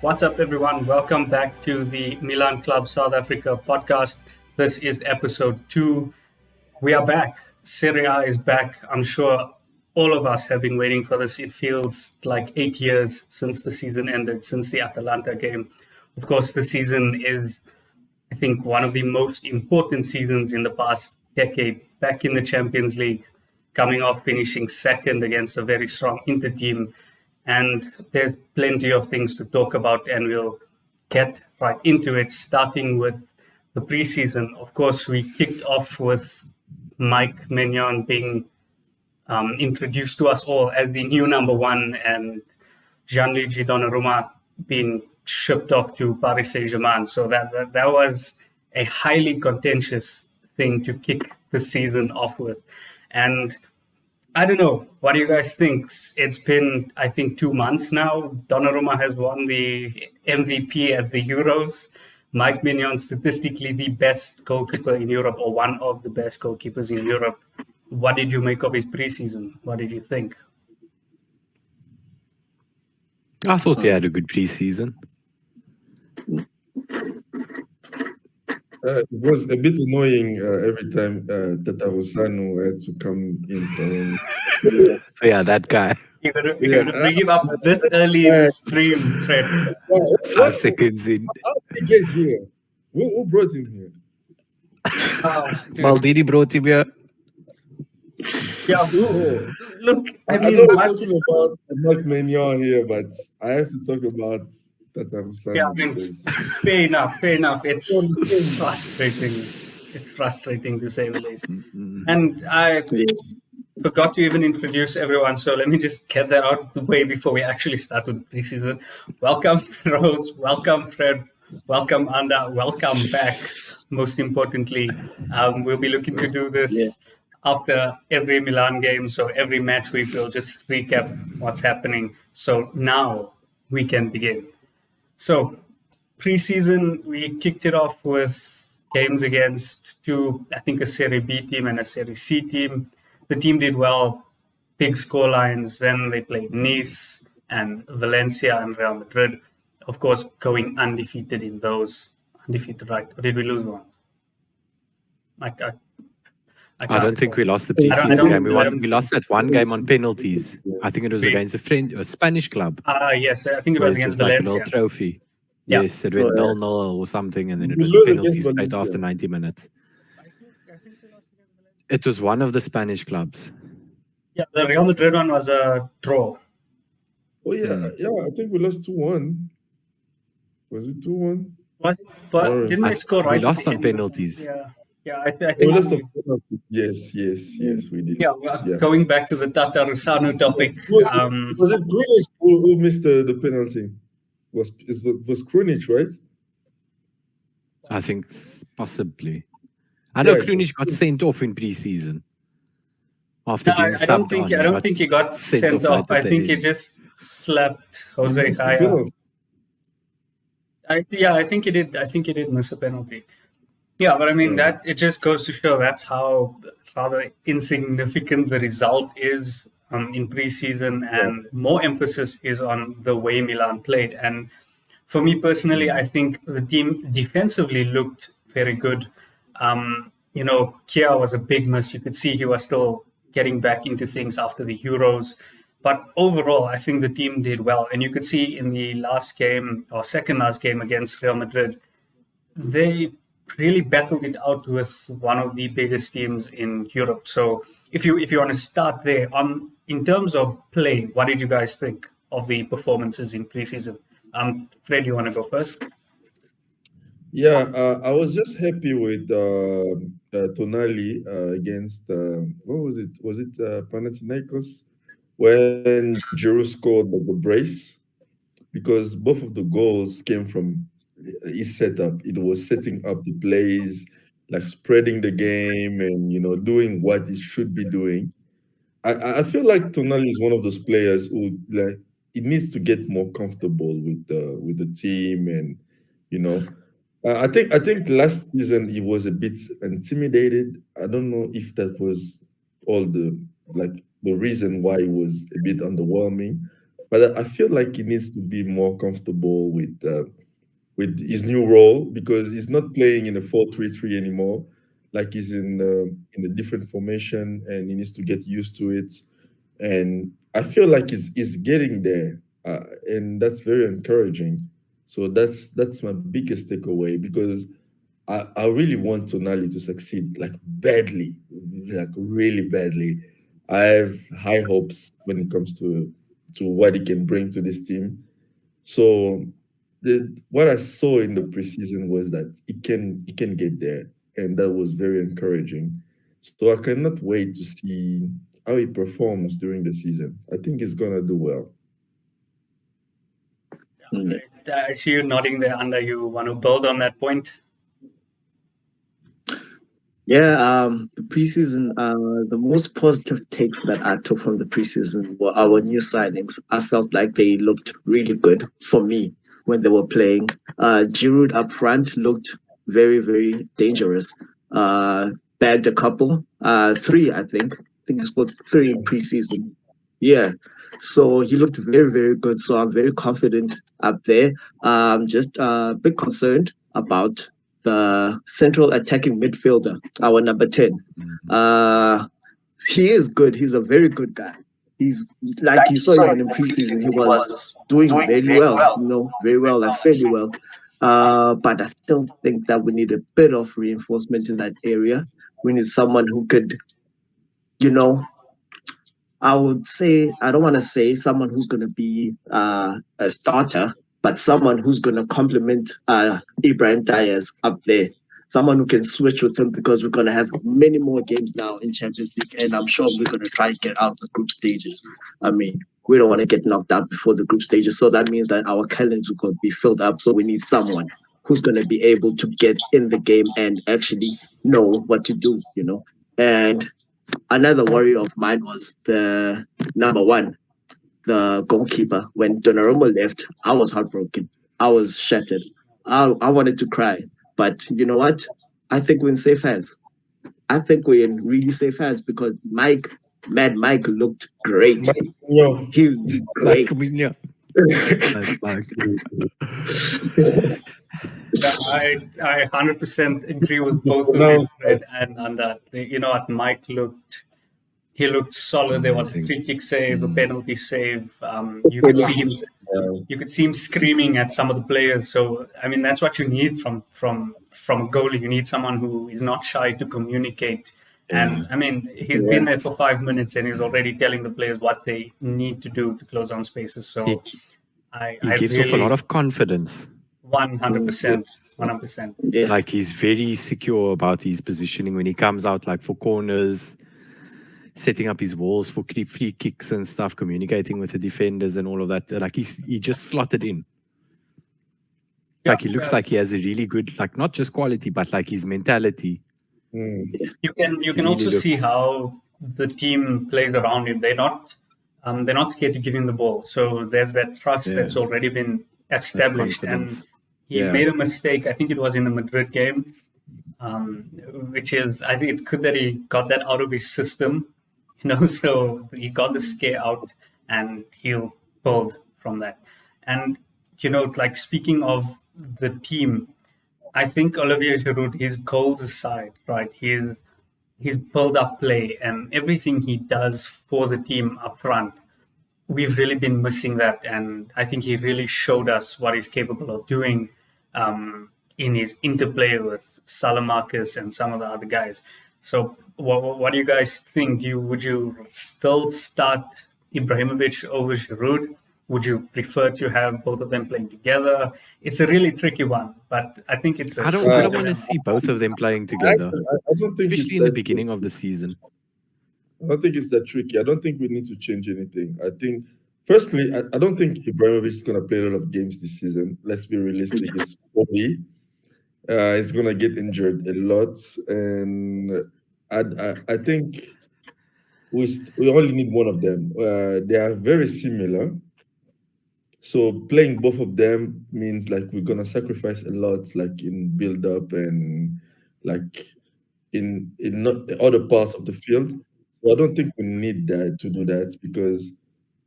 What's up, everyone? Welcome back to the Milan Club South Africa podcast. This is episode 2. We are back. Serie A is back. I'm sure all of us have been waiting for this. It feels like 8 years since the season ended, since the Atalanta game. Of course, the season is, I think, one of the most important seasons in the past decade. Back in the Champions League, coming off finishing second against a very strong Inter team. And there's plenty of things to talk about, and we'll get right into it, starting with the preseason. Of course, we kicked off with Mike Maignan being introduced to us all as the new number one, and Gianluigi Donnarumma being shipped off to Paris Saint-Germain. So that was a highly contentious thing to kick the season off with. And I don't know. What do you guys think? It's been, I think, 2 months now. Donnarumma has won the MVP at the Euros. Mike Maignan, statistically the best goalkeeper in Europe, or one of the best goalkeepers in Europe. What did you make of his preseason? What did you think? I thought he had a good preseason. It was a bit annoying every time Tata Rossano had to come in. Yeah, that guy. You're going to bring him up this early in the stream, Fred. 5 seconds in. How did he get here? Who brought him here? Maldini brought him here. Yeah, look, I know we're talking about Mike Maignan here, but I have to talk about Tata Rossano. Yeah, I mean, fair enough. It's frustrating. It's frustrating to say the least. And I forgot to even introduce everyone, so let me just get that out of the way before we actually start with preseason. Welcome, Rose. Welcome, Fred. Welcome, Anda. Welcome back. Most importantly, we'll be looking to do this after every Milan game. So every match week, we'll just recap what's happening. So now we can begin. So preseason, we kicked it off with games against two, I think, a Serie B team and a Serie C team. The team did well, big score lines. Then they played Nice and Valencia and Real Madrid. Of course, going undefeated in those. Undefeated, right? Or did we lose one? I don't think we lost the preseason game. We lost that one game on penalties. I think it was against a Spanish club. Yes, I think it was against Valencia. Like an old trophy. Yeah. Yes, it went 0-0 or something, and then it was penalties straight after 90 minutes. It was one of the Spanish clubs. Yeah, the Real Madrid one was a draw. Oh, yeah. I think we lost 2-1. Was it 2-1? Was it? But didn't they score right? We lost on penalties. Yeah, I think we lost on penalties. Yes, we did. Yeah, going back to the Tata Rossano topic. Was it Krunic who missed the penalty? Was Krunic, right? I think possibly. I know Krunic got sent off in preseason. After being subbed on. I don't think he got sent off. I think he just slapped Jose Kaya. I think he did. I think he did miss a penalty. Yeah, but I mean that it just goes to show that's how rather insignificant the result is in preseason, and more emphasis is on the way Milan played. And for me personally, I think the team defensively looked very good. Kia was a big miss. You could see he was still getting back into things after the Euros. But overall, I think the team did well. And you could see in the last game, or second last game against Real Madrid, they really battled it out with one of the biggest teams in Europe. So if you want to start there, in terms of play, what did you guys think of the performances in preseason? Fred, you want to go first? Yeah, I was just happy with Tonali against what was it? Was it Panathinaikos when Giroud scored the brace? Because both of the goals came from his setup. It was setting up the plays, like spreading the game, and doing what it should be doing. I feel like Tonali is one of those players who it needs to get more comfortable with the team, and I think last season he was a bit intimidated. I don't know if that was all the reason why it was a bit underwhelming. but I feel like he needs to be more comfortable with his new role because he's not playing in a 4-3-3 anymore. Like he's in a different formation and he needs to get used to it. And I feel like he's getting there, and that's very encouraging. So that's my biggest takeaway because I really want Tonali to succeed like badly, like really badly. I have high hopes when it comes to what he can bring to this team. So what I saw in the preseason was that he can get there, and that was very encouraging. So I cannot wait to see how he performs during the season. I think he's gonna do well. Mm. I see you nodding there, Under. You want to build on that point? Yeah, the preseason, the most positive takes that I took from the preseason were our new signings. I felt like they looked really good for me when they were playing. Giroud up front looked very, very dangerous. Bagged a couple, three, I think. I think he scored three in preseason. Yeah. So he looked very, very good. So I'm very confident up there. Just a bit concerned about the central attacking midfielder, our number 10. He is good. He's a very good guy. He's like you saw even in preseason, he was doing very well, very well, like fairly well. But I still think that we need a bit of reinforcement in that area. We need someone who could, you know, I would say I don't want to say someone who's going to be a starter, but someone who's going to complement Ibrahim Diaz up there. Someone who can switch with him because we're going to have many more games now in Champions League, and I'm sure we're going to try and get out of the group stages. I mean, we don't want to get knocked out before the group stages, so that means that our calendars are going to be filled up. So we need someone who's going to be able to get in the game and actually know what to do. And another worry of mine was the number one, the goalkeeper. When Donnarumma left, I was heartbroken. I was shattered. I wanted to cry. But you know what? I think we're in safe hands. I think we're in really safe hands because Mad Mike looked great. He was great. Yeah, I 100% agree with both of you, Fred and Under. At Mike he looked solid. There was a free kick save, a penalty save. You could see him screaming at some of the players. So I mean, that's what you need from a goalie. You need someone who is not shy to communicate. And I mean, he's been there for 5 minutes and he's already telling the players what they need to do to close down spaces. So he gives really, off a lot of confidence. 100%. 100%. Yeah. Like he's very secure about his positioning when he comes out, like for corners, setting up his walls for free kicks and stuff, communicating with the defenders and all of that. Like he just slotted in. Like he looks like he has a really good, like not just quality, but like his mentality. You can also see how the team plays around him. They're not scared to give him the ball. So there's that trust that's already been established. And he made a mistake. I think it was in the Madrid game, which is, I think it's good that he got that out of his system. So he got the scare out and he'll build from that. And like speaking of the team, I think Olivier Giroud, his goals aside, right? His build-up play and everything he does for the team up front, we've really been missing that. And I think he really showed us what he's capable of doing in his interplay with Salamakis and some of the other guys. So what do you guys think? Would you still start Ibrahimovic over Giroud? Would you prefer to have both of them playing together? It's a really tricky one, but I think it's I don't want to see both of them playing together, I don't think especially in the beginning of the season. I don't think it's that tricky. I don't think we need to change anything. I think, firstly, I don't think Ibrahimovic is going to play a lot of games this season. Let's be realistic. It's probably he's going to get injured a lot, and I think we only need one of them. They are very similar. So playing both of them means like we're gonna sacrifice a lot, like in build up and like in not the other parts of the field. So I don't think we need that to do that because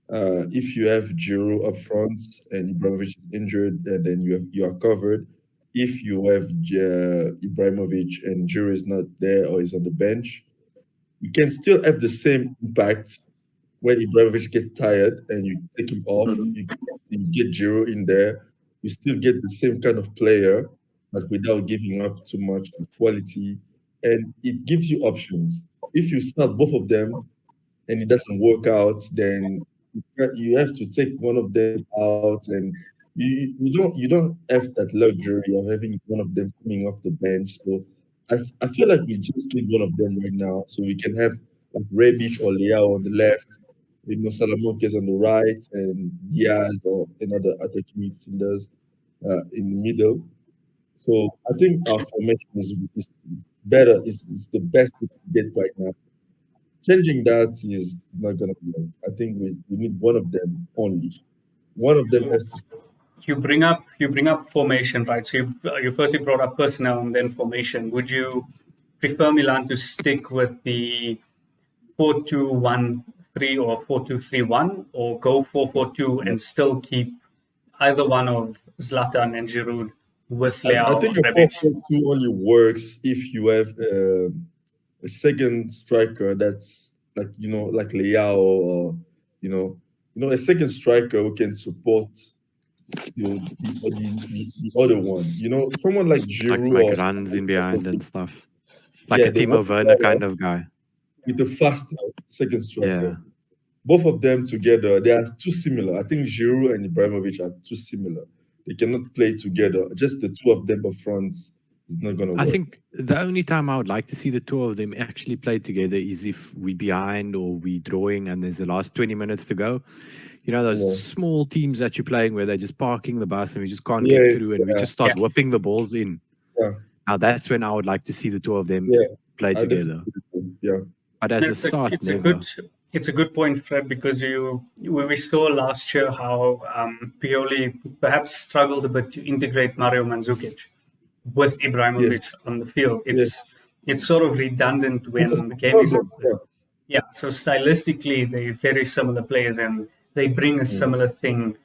If you have Giroud up front and Ibrahimovic is injured, then you are covered. If you have Ibrahimovic and Giroud is not there or is on the bench, you can still have the same impact when Ibrahimovic gets tired and you take him off. Mhm. You get Giroud in there. You still get the same kind of player, but without giving up too much on quality. And it gives you options. If you start both of them and it doesn't work out, then you have to take one of them out, and you don't have that luxury of having one of them coming off the bench. So I feel like we just need one of them right now, so we can have like Rebic or Leao on the left, Salamontes on the right, and Diaz or another attacking midfielders in the middle. So I think our formation is better. Is the best we can get right now. Changing that is not gonna work. I think we need one of them only. One of them has to. You bring up formation, right? So you firstly brought up personnel and then formation. Would you prefer Milan to stick with the 4-2-1-3 or 4-2-3-1, or go 4-4-2 and still keep either one of Zlatan and Giroud with I Leao think or a Rebic? 4-4-2 only works if you have a second striker that's like Leao, or a second striker who can support the other one. Someone like Like Giroud make or runs in behind and stuff. Like yeah, a they want Timo a Werner player kind of guy. with a faster second striker. Yeah. Both of them together, they are too similar. I think Giroud and Ibrahimovic are too similar. They cannot play together. Just the two of them up front is not going to I work. think the only time I would like to see the two of them actually play together is if we behind or we drawing and there's the last 20 minutes to go. Those Yeah. small teams that you're playing where they're just parking the bus and we just can't Yes, get through and we just start whipping the balls in. Yeah. Now that's when I would like to see the two of them Yeah, play I together. definitely. Yeah. But as a It's, start, it's a never. it's a good point, Fred, because we saw last year how Pioli perhaps struggled a bit to integrate Mario Mandzukic with Ibrahimovic on the field. It's sort of redundant when This is the the game is problem. over. Yeah, so stylistically, they're very similar players and they bring a similar thing.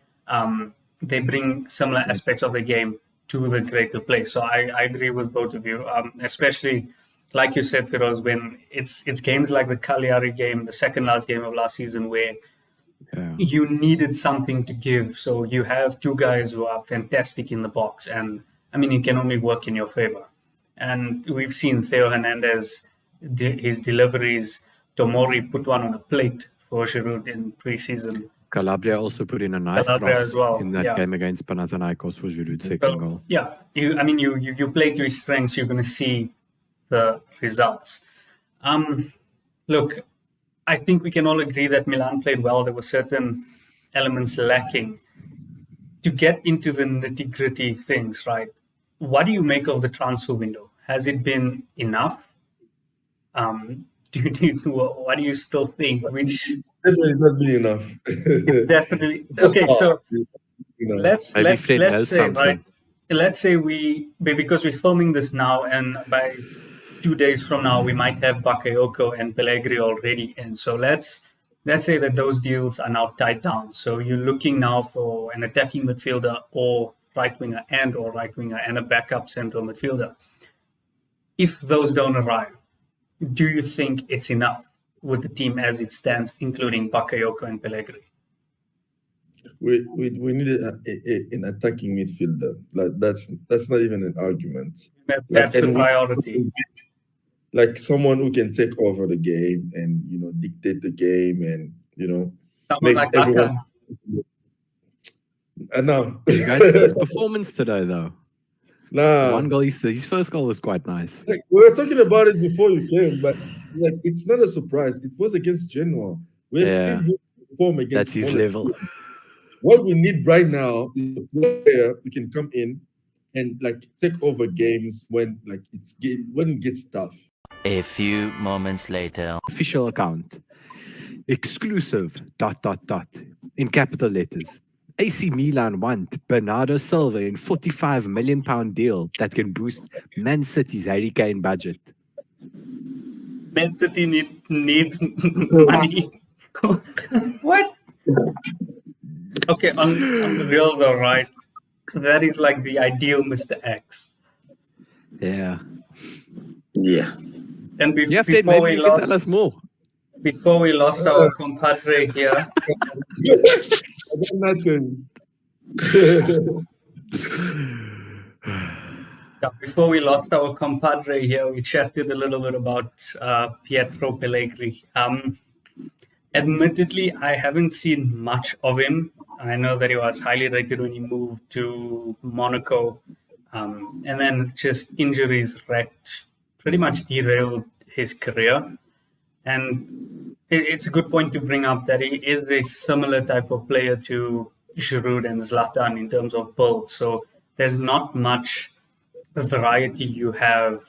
They bring similar aspects of the game to the greater play. So I agree with both of you, especially like you said, Firoz, when it's games like the Cagliari game, the second last game of last season, where Yeah. you needed something to give. So you have two guys who are fantastic in the box, and I mean, it can only work in your favor. And we've seen Theo Hernandez, his deliveries. Tomori put one on a plate for Giroud in preseason. Calabria also put in a nice Calabria cross as well, in that yeah. game against Panathinaikos for Giroud's second So, goal. yeah, you play to his strengths, you're going to see the results. Look, I think we can all agree that Milan played well. There were certain elements lacking. To get into the nitty-gritty things, right? What do you make of the transfer window? Has it been enough? What do you still think? Which Definitely not been enough. it's definitely okay. So let's Maybe let's Fred let's knows say something. right. Let's say because we're filming this now, and by 2 days from now we might have Bakayoko and Pellegrini already in. So let's say that those deals are now tied down. So you're looking now for an attacking midfielder or right winger and a backup central midfielder. If those don't arrive, do you think it's enough with the team as it stands, including Bakayoko and Pellegrini? We needed an attacking midfielder. Like that's not even an argument. That's the priority. Like someone who can take over the game and dictate the game and someone like everyone. I know. Did you guys see his performance today, though? Nah. One goal, his first goal was quite nice. Like, we were talking about it before you came, but it's not a surprise. It was against Genoa. We've seen him perform against. That's his level. What we need right now is a player who can come in and take over games when it gets tough. A few moments later. Official account. Exclusive ... in capital letters. AC Milan want Bernardo Silva in £45 million deal that can boost Man City's Harry Kane budget. Man City needs money. What? Okay, on the real though, right? That is like the ideal Mr. X. Yeah. Yeah. And Yeah, Fred, before maybe we you can tell us lost, more. before we lost our compadre here, I got nothing. yeah, before we lost our compadre here, we chatted a little bit about Pietro Pellegrini. Admittedly, I haven't seen much of him. I know that he was highly rated when he moved to Monaco, and then just injuries wrecked, pretty much derailed his career. And it's a good point to bring up that he is a similar type of player to Giroud and Zlatan in terms of build. So there's not much variety you have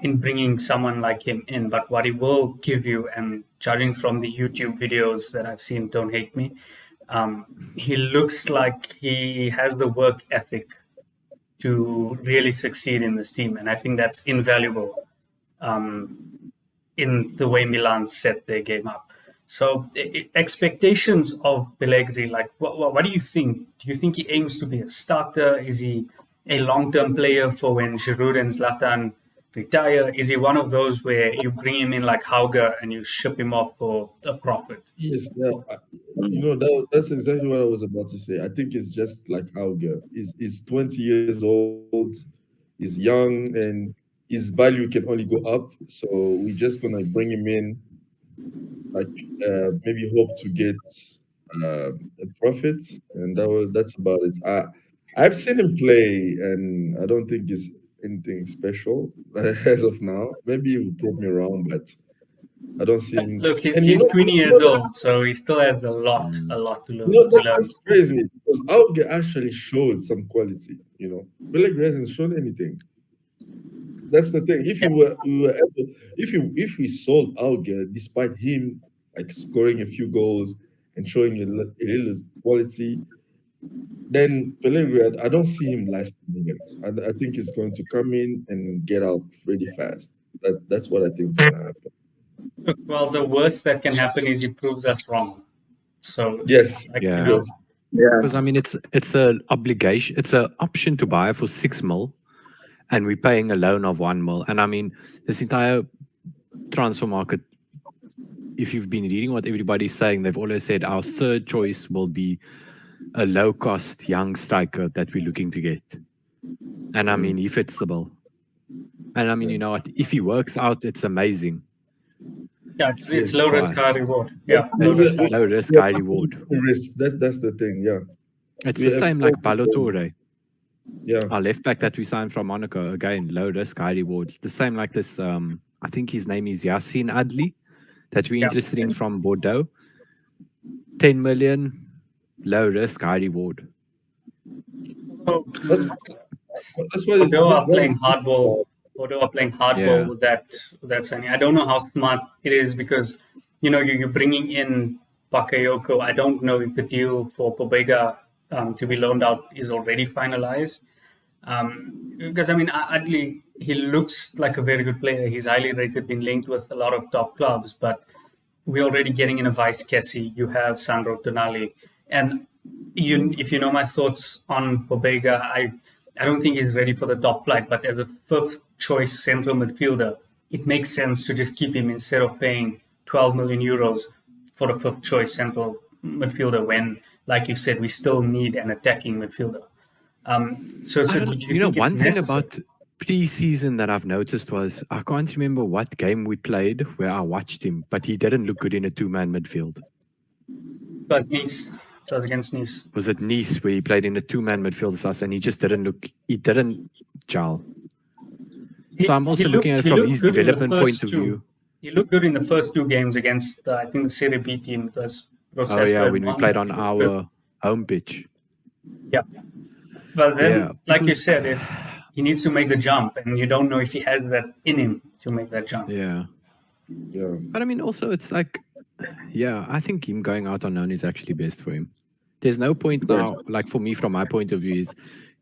in bringing someone like him in. But what he will give you, and judging from the YouTube videos that I've seen, don't hate me, he looks like he has the work ethic to really succeed in this team. And I think that's invaluable in the way Milan set their game up. So expectations of Pellegrini, like what do you think? Do you think he aims to be a starter? Is he a long-term player for when Giroud and Zlatan retire? Is he one of those where you bring him in like Hauger and you ship him off for a profit? Yes, that's exactly what I was about to say. I think it's just like Auger. He's 20 years old, he's young, and his value can only go up. So we're just gonna bring him in, like maybe hope to get a profit, and that's about it. I've seen him play, and I don't think it's anything special as of now. Maybe he will prove me wrong, but I don't see him. Look, he's, And he's 20 years old, so he still has a lot to learn. that's crazy because Auge actually showed some quality. Pellegrini hasn't shown anything. That's the thing. If if we sold Auge despite him like scoring a few goals and showing a little quality, then Pellegrini, I don't see him lasting again. I think he's going to come in and get out really fast. That's what I think is going to happen. Look, well, the worst that can happen is he proves us wrong. So Yes, Yeah. yes. Yeah. Because I mean, it's an obligation. It's an option to buy for 6 mil, and we're paying a loan of 1 mil. And I mean, this entire transfer market. If you've been reading what everybody's saying, they've always said our third choice will be a low-cost young striker that we're looking to get. And I mean, he fits the bill. And I mean, you know what? If he works out, it's amazing. yeah, it's low risk, high reward. Yeah, It's low risk, high reward. Risk. That's the thing. Yeah. It's We the have same like both of them. Balotore. Yeah. Our left back that we signed from Monaco, again, low risk, high reward. The same like this, I think his name is Yassine Adli, that we're interested in from Bordeaux. 10 million, low risk, high reward. So, That's why Bordeaux are playing hardball. Bordeaux are playing hardball Yeah. with that signing. I don't know how smart it is because you're bringing in Bakayoko. I don't know if the deal for Pobega to be loaned out is already finalized. Because I mean, Adli, he looks like a very good player. He's highly rated, been linked with a lot of top clubs, but we're already getting in a Vice Kessie. You have Sandro Tonali, and if you know my thoughts on Pobega, I don't think he's ready for the top flight. But as a fifth choice central midfielder, it makes sense to just keep him instead of paying 12 million euros for a fifth choice central midfielder. When, like you said, we still need an attacking midfielder. So do you think One it's thing necessary? about pre-season that I've noticed was I can't remember what game we played where I watched him, but he didn't look good in a 2-man midfield. It was Nice. It was against Nice. Was it Nice where he played in a 2-man midfield with us and he just didn't gel. So I'm also looking at it from his development point of view. He looked good in the first 2 games against, I think, the Serie B team. It was Oh yeah, when we played on our home pitch. Yeah. But then, Yeah, like you because- said, if he needs to make the jump, and you don't know if he has that in him to make that jump. Yeah. Yeah. But I mean, also, it's like, yeah, I think him going out on loan is actually best for him. There's no point now, like for me, from my point of view, is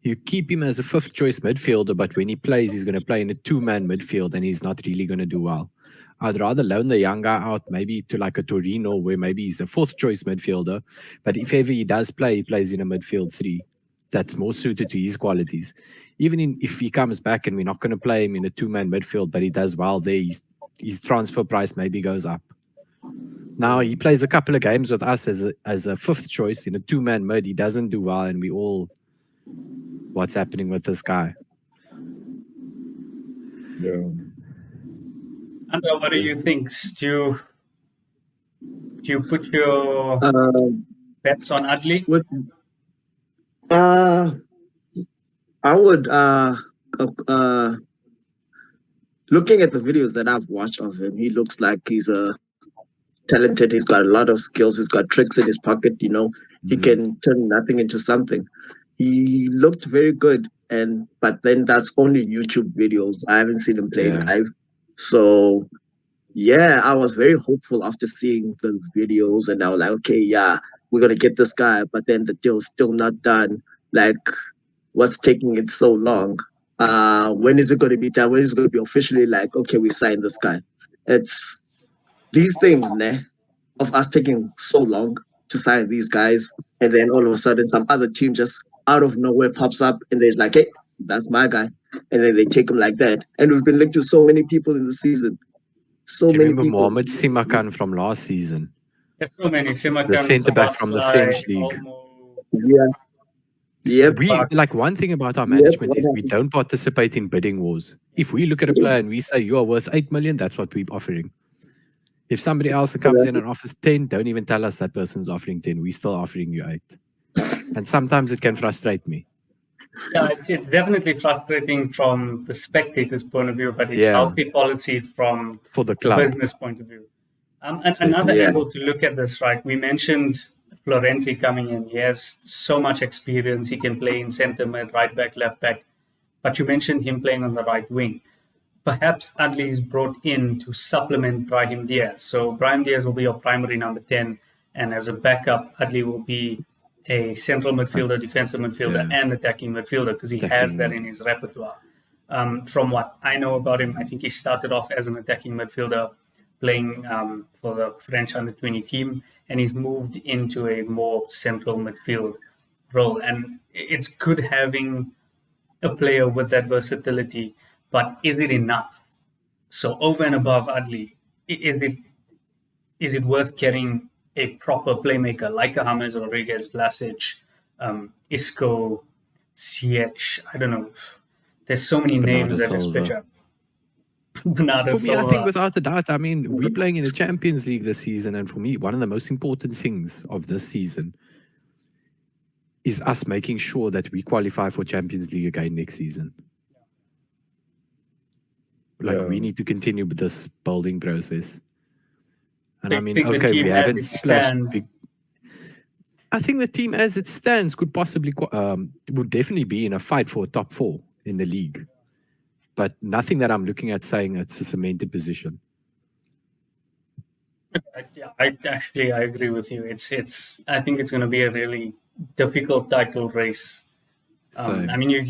You keep him as a fifth choice midfielder, but when he plays, he's going to play in a two-man midfield and he's not really going to do well. I'd rather loan the young guy out maybe to like a Torino where maybe he's a fourth choice midfielder, but if ever he does play, he plays in a midfield three. That's more suited to his qualities. Even if he comes back and we're not going to play him in a two-man midfield, but he does well there, his transfer price maybe goes up. Now he plays a couple of games with us as a fifth choice in a two-man mid. He doesn't do well, and we all, what's happening with this guy? Yeah. And what do you think? Do you put your bets on Adli? I would looking at the videos that I've watched of him, he looks like he's talented. He's got a lot of skills. He's got tricks in his pocket. You know, he can turn nothing into something. He looked very good, but then that's only YouTube videos. I haven't seen him play live. So yeah, I was very hopeful after seeing the videos, and I was like, okay, yeah, we're gonna get this guy. But then the deal's still not done. Like, what's taking it so long? When is it going to be done? When is it going to be officially like, okay, we signed this guy? It's these things, of us taking so long to sign these guys, and then all of a sudden some other team just out of nowhere pops up and they're like, hey, that's my guy. And then they take him like that. And we've been linked to so many people in the season. Do you remember Mohamed Simakan from last season? There's so many. Simakan, the centre back from the French league. Yeah. Yep. Like one thing about our management is we don't participate in bidding wars. If we look at a player and we say you are worth 8 million, that's what we're offering. If somebody else comes in and offers 10, don't even tell us that person's offering 10. We're still offering you 8. And sometimes it can frustrate me. Yeah, it's definitely frustrating from the spectator's point of view, but it's healthy policy for the club business point of view. And another angle to look at this, right? We mentioned Florenzi coming in. He has so much experience. He can play in centre mid, right back, left back. But you mentioned him playing on the right wing. Perhaps Adli is brought in to supplement Brahim Diaz. So Brahim Diaz will be your primary number 10. And as a backup, Adli will be a central midfielder, defensive midfielder, and attacking midfielder because he has that in his repertoire. From what I know about him, I think he started off as an attacking midfielder playing for the French under-20 team, and he's moved into a more central midfield role. And it's good having a player with that versatility, but is it enough? So over and above Adli, is it worth getting a proper playmaker like a James Rodriguez, Vlasic, Isco, Ziyech? I don't know. There's so many names that just pitch up. For me, I think without a doubt, I mean, we're playing in the Champions League this season, and for me, one of the most important things of this season is us making sure that we qualify for Champions League again next season. Like, we need to continue with this building process. And I mean, okay, we haven't splashed big. I think the team as it stands could possibly, would definitely be in a fight for a top 4 in the league. But nothing that I'm looking at saying it's a cemented position. Yeah, I agree with you. I think it's going to be a really difficult title race. I mean,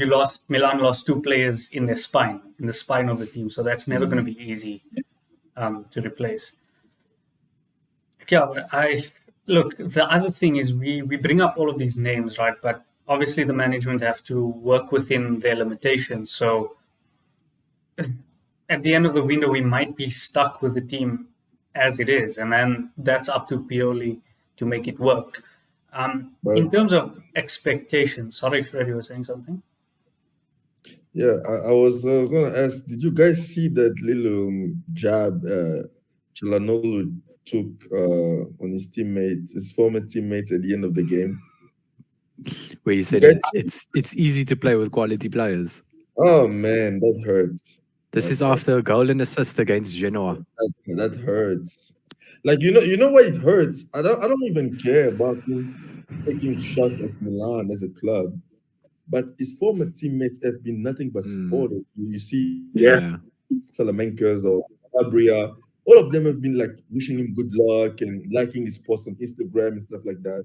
Milan lost 2 players in the spine of the team, so that's never going to be easy to replace. Yeah, look. The other thing is we bring up all of these names, right? But obviously, the management have to work within their limitations. So at the end of the window, we might be stuck with the team as it is, and then that's up to Pioli to make it work. In terms of expectations, sorry, Fred, you were saying something? Yeah, I was going to ask, did you guys see that little jab Chalanolu took on his former teammates at the end of the game? Where he said it's easy to play with quality players. Oh man, that hurts. This is after a goal and assist against Genoa. That hurts. Like you know why it hurts? I don't even care about him taking shots at Milan as a club, but his former teammates have been nothing but supportive. You see, Salamancas or Abria, all of them have been like wishing him good luck and liking his posts on Instagram and stuff like that.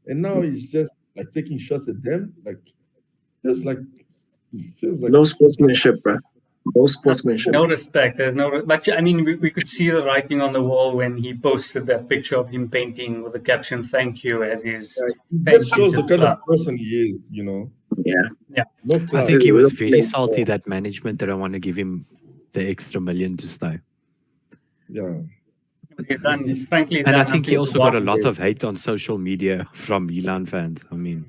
And now he's just like taking shots at them. Like, feels like No sportsmanship, bro. No sportsmanship. No respect. There's no. But I mean, we could see the writing on the wall when he posted that picture of him painting with the caption "Thank you" as his. It Thank just you shows to the kind club. of person he is, you know. Yeah. No I class. think he was very Yeah. salty that management didn't want to give him the extra million to stay. Yeah. He's done. Frankly, he's And I done think he nothing also to got a warrant lot it. of hate on social media from Milan fans. I mean,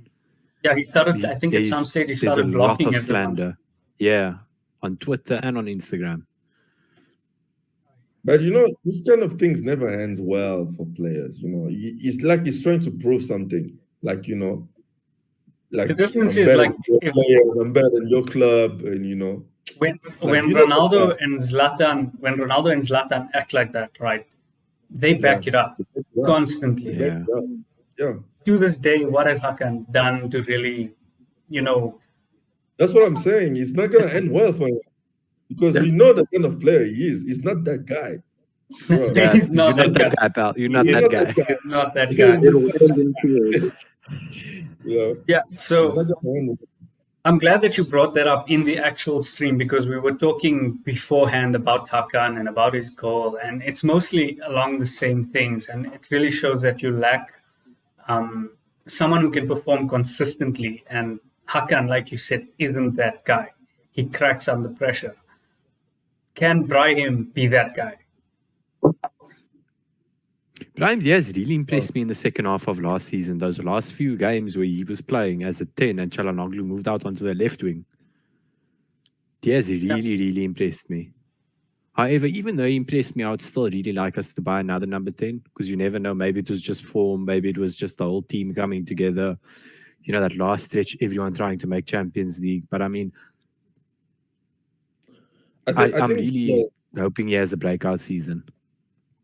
Yeah, he started. I think at some stage he there's a started lot blocking of everyone. slander. Yeah, on Twitter and on Instagram. But you know, this kind of things never ends well for players. You know, it's like he's trying to prove something. Like, you know, like The difference I'm is, better like, than your if players, I'm better than your club, and you know, when like you know, Ronaldo and Zlatan act like that, right? They back it up constantly. Yeah. Yeah, To this day, what has Hakan done to really, you know, that's what I'm saying. It's not gonna end well for him because we know the kind of player he is. He's not that guy. Bro. Yeah, he's you're not not that that guy. guy, pal. You're not He's that not guy. that guy. He's not that guy. It'll end in tears. You know, Yeah, it's so not gonna end. I'm glad that you brought that up in the actual stream because we were talking beforehand about Hakan and about his goal, and it's mostly along the same things. And it really shows that you lack someone who can perform consistently. And Hakan, like you said, isn't that guy. He cracks under pressure. Can Brahim be that guy? Brahim Diaz really impressed me in the second half of last season. Those last few games where he was playing as a 10 and Çalhanoğlu moved out onto the left wing. Diaz really impressed me. However, even though he impressed me, I would still really like us to buy another number 10 because you never know. Maybe it was just form. Maybe it was just the whole team coming together. You know, that last stretch, everyone trying to make Champions League. But I mean, I'm really hoping he has a breakout season.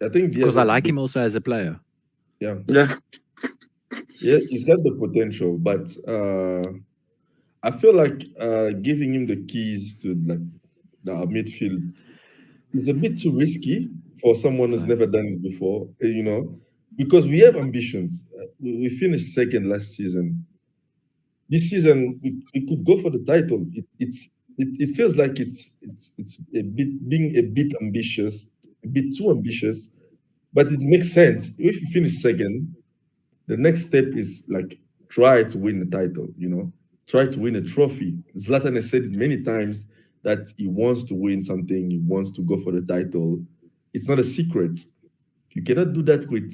I think because I like him also as a player. Yeah, Yeah. he's got the potential, but I feel like giving him the keys to like the midfield is a bit too risky for someone who's never done it before. You know, because we have ambitions. We finished second last season. This season we could go for the title. It feels like it's a bit being a bit ambitious, a bit too ambitious, but it makes sense. If you finish second, the next step is like try to win the title, you know, try to win a trophy. Zlatan has said it many times that he wants to win something, he wants to go for the title. It's not a secret. You cannot do that with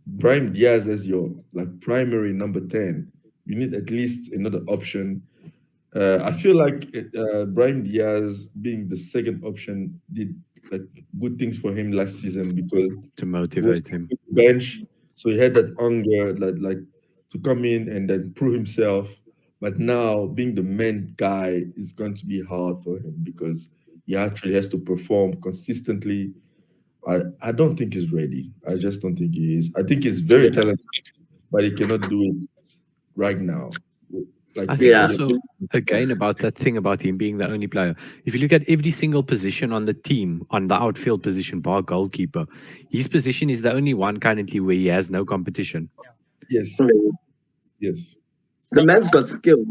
Brahim Diaz as your like primary number 10. You need at least another option. I feel like Brahim Diaz being the second option did like good things for him last season because to motivate him bench, so he had that hunger like to come in and then prove himself. But now being the main guy is going to be hard for him because he actually has to perform consistently. I don't think he's ready. I just don't think he is. I think he's very talented, but he cannot do it right now. Like I think also again about that thing about him being the only player. If you look at every single position on the team, on the outfield position, bar goalkeeper, his position is the only one currently where he has no competition. Yes. Yes. The man's got skill.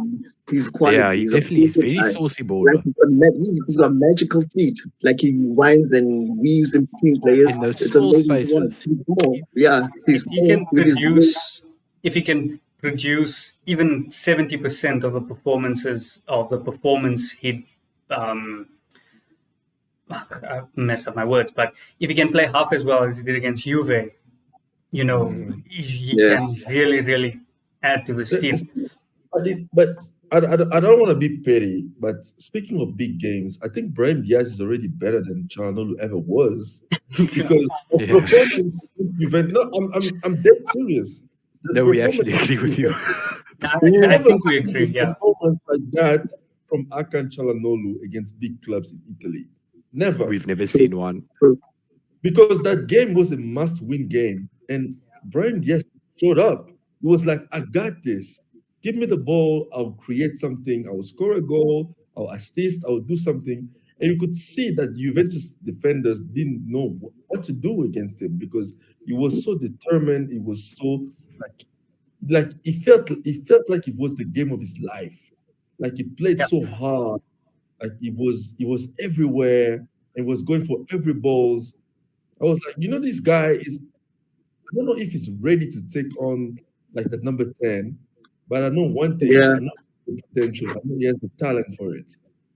He's quality. Yeah, he's very saucy baller. Like he's got magical feet. Like he winds and weaves in between players. In those It's small amazing to watch. spaces. He's small. Yeah, he's He can produce. If he can produce even 70% of the performances of the performance he'd I mess up my words, but if he can play half as well as he did against Juve, you know, he can really add to this team. But I don't want to be petty, but speaking of big games, I think Brahim Diaz is already better than Çalhanoğlu ever was because of performance. No, I'm dead serious. No, we actually agree with you. I think we agree. Yeah, performance like that from Hakan Çalhanoğlu against big clubs in Italy. Never. We've never seen one. Because that game was a must-win game, and Brahim Diaz showed up. He was like, "I got this. Give me the ball. I'll create something. I will score a goal. I'll assist. I'll do something." And you could see that Juventus defenders didn't know what to do against him because he was so determined. He was so like it felt like it was the game of his life. Like he played so hard. Like he was everywhere and was going for every balls. I was like, this guy is. I don't know if he's ready to take on like that number 10, but I know one thing. Yeah. I know the potential. I know he has the talent for it,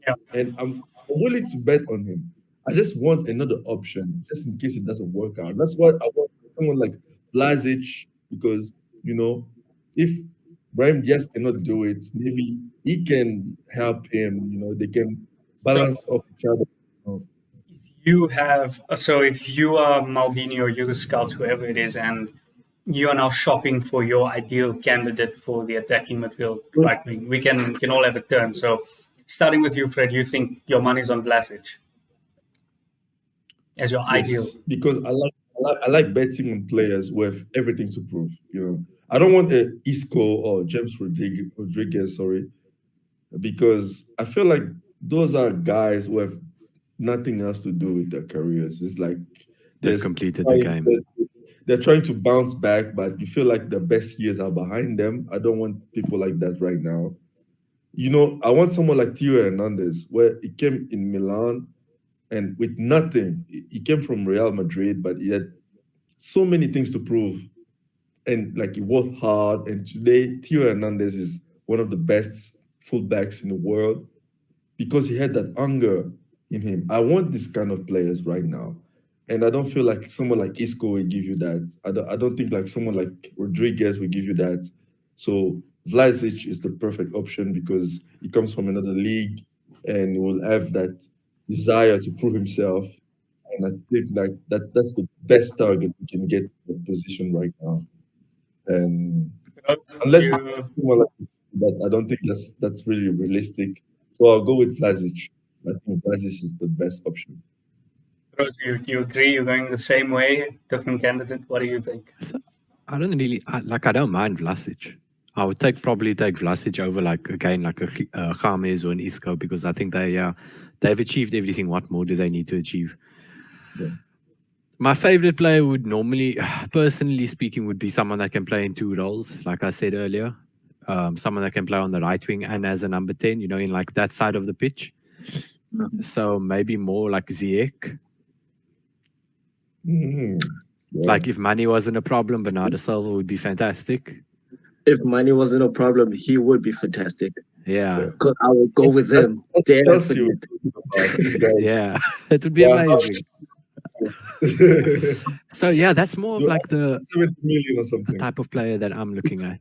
Yeah. and I'm willing to bet on him. I just want another option, just in case it doesn't work out. That's what I want. Someone like Blazic, because if Brahim Diaz cannot do it, maybe he can help him. They can balance off each other. If you are Maldini or you're the scouts, whoever it is, and you are now shopping for your ideal candidate for the attacking midfield right wing, we can all have a turn. So starting with you, Fred, you think your money's on Vlasic as your ideal? Because I like betting on players who have everything to prove. I don't want a Isco or James Rodriguez, because I feel like those are guys who have nothing else to do with their careers. It's like they've completed the game. They're trying to bounce back, but you feel like the best years are behind them. I don't want people like that right now. I want someone like Theo Hernandez, where he came in Milan and with nothing. He came from Real Madrid, but he had so many things to prove. And like he worked hard. And today, Theo Hernandez is one of the best fullbacks in the world because he had that hunger in him. I want this kind of players right now. And I don't feel like someone like Isco will give you that. I don't think like someone like Rodriguez will give you that. So Vlasic is the perfect option because he comes from another league and he will have that desire to prove himself. And I think like that's the best target we can get in the position right now. And unless but I don't think that's really realistic. So I'll go with Vlasic. I think Vlasic is the best option. Rose, you agree? You're going the same way? Different candidate? What do you think? I don't mind Vlasic. I would probably take Vlasic over like a James or an Isco because I think they've achieved everything. What more do they need to achieve? Yeah. My favorite player would normally, personally speaking, would be someone that can play in two roles, like I said earlier. Someone that can play on the right wing and as a number 10, in like that side of the pitch. So maybe more like Ziyech. Yeah. Like if money wasn't a problem, Bernardo Silva would be fantastic. If money wasn't a problem, he would be fantastic. Yeah. Because I would go with him. Yeah, it would be amazing. So yeah, that's more of like the 70 million or something. The type of player that I'm looking at.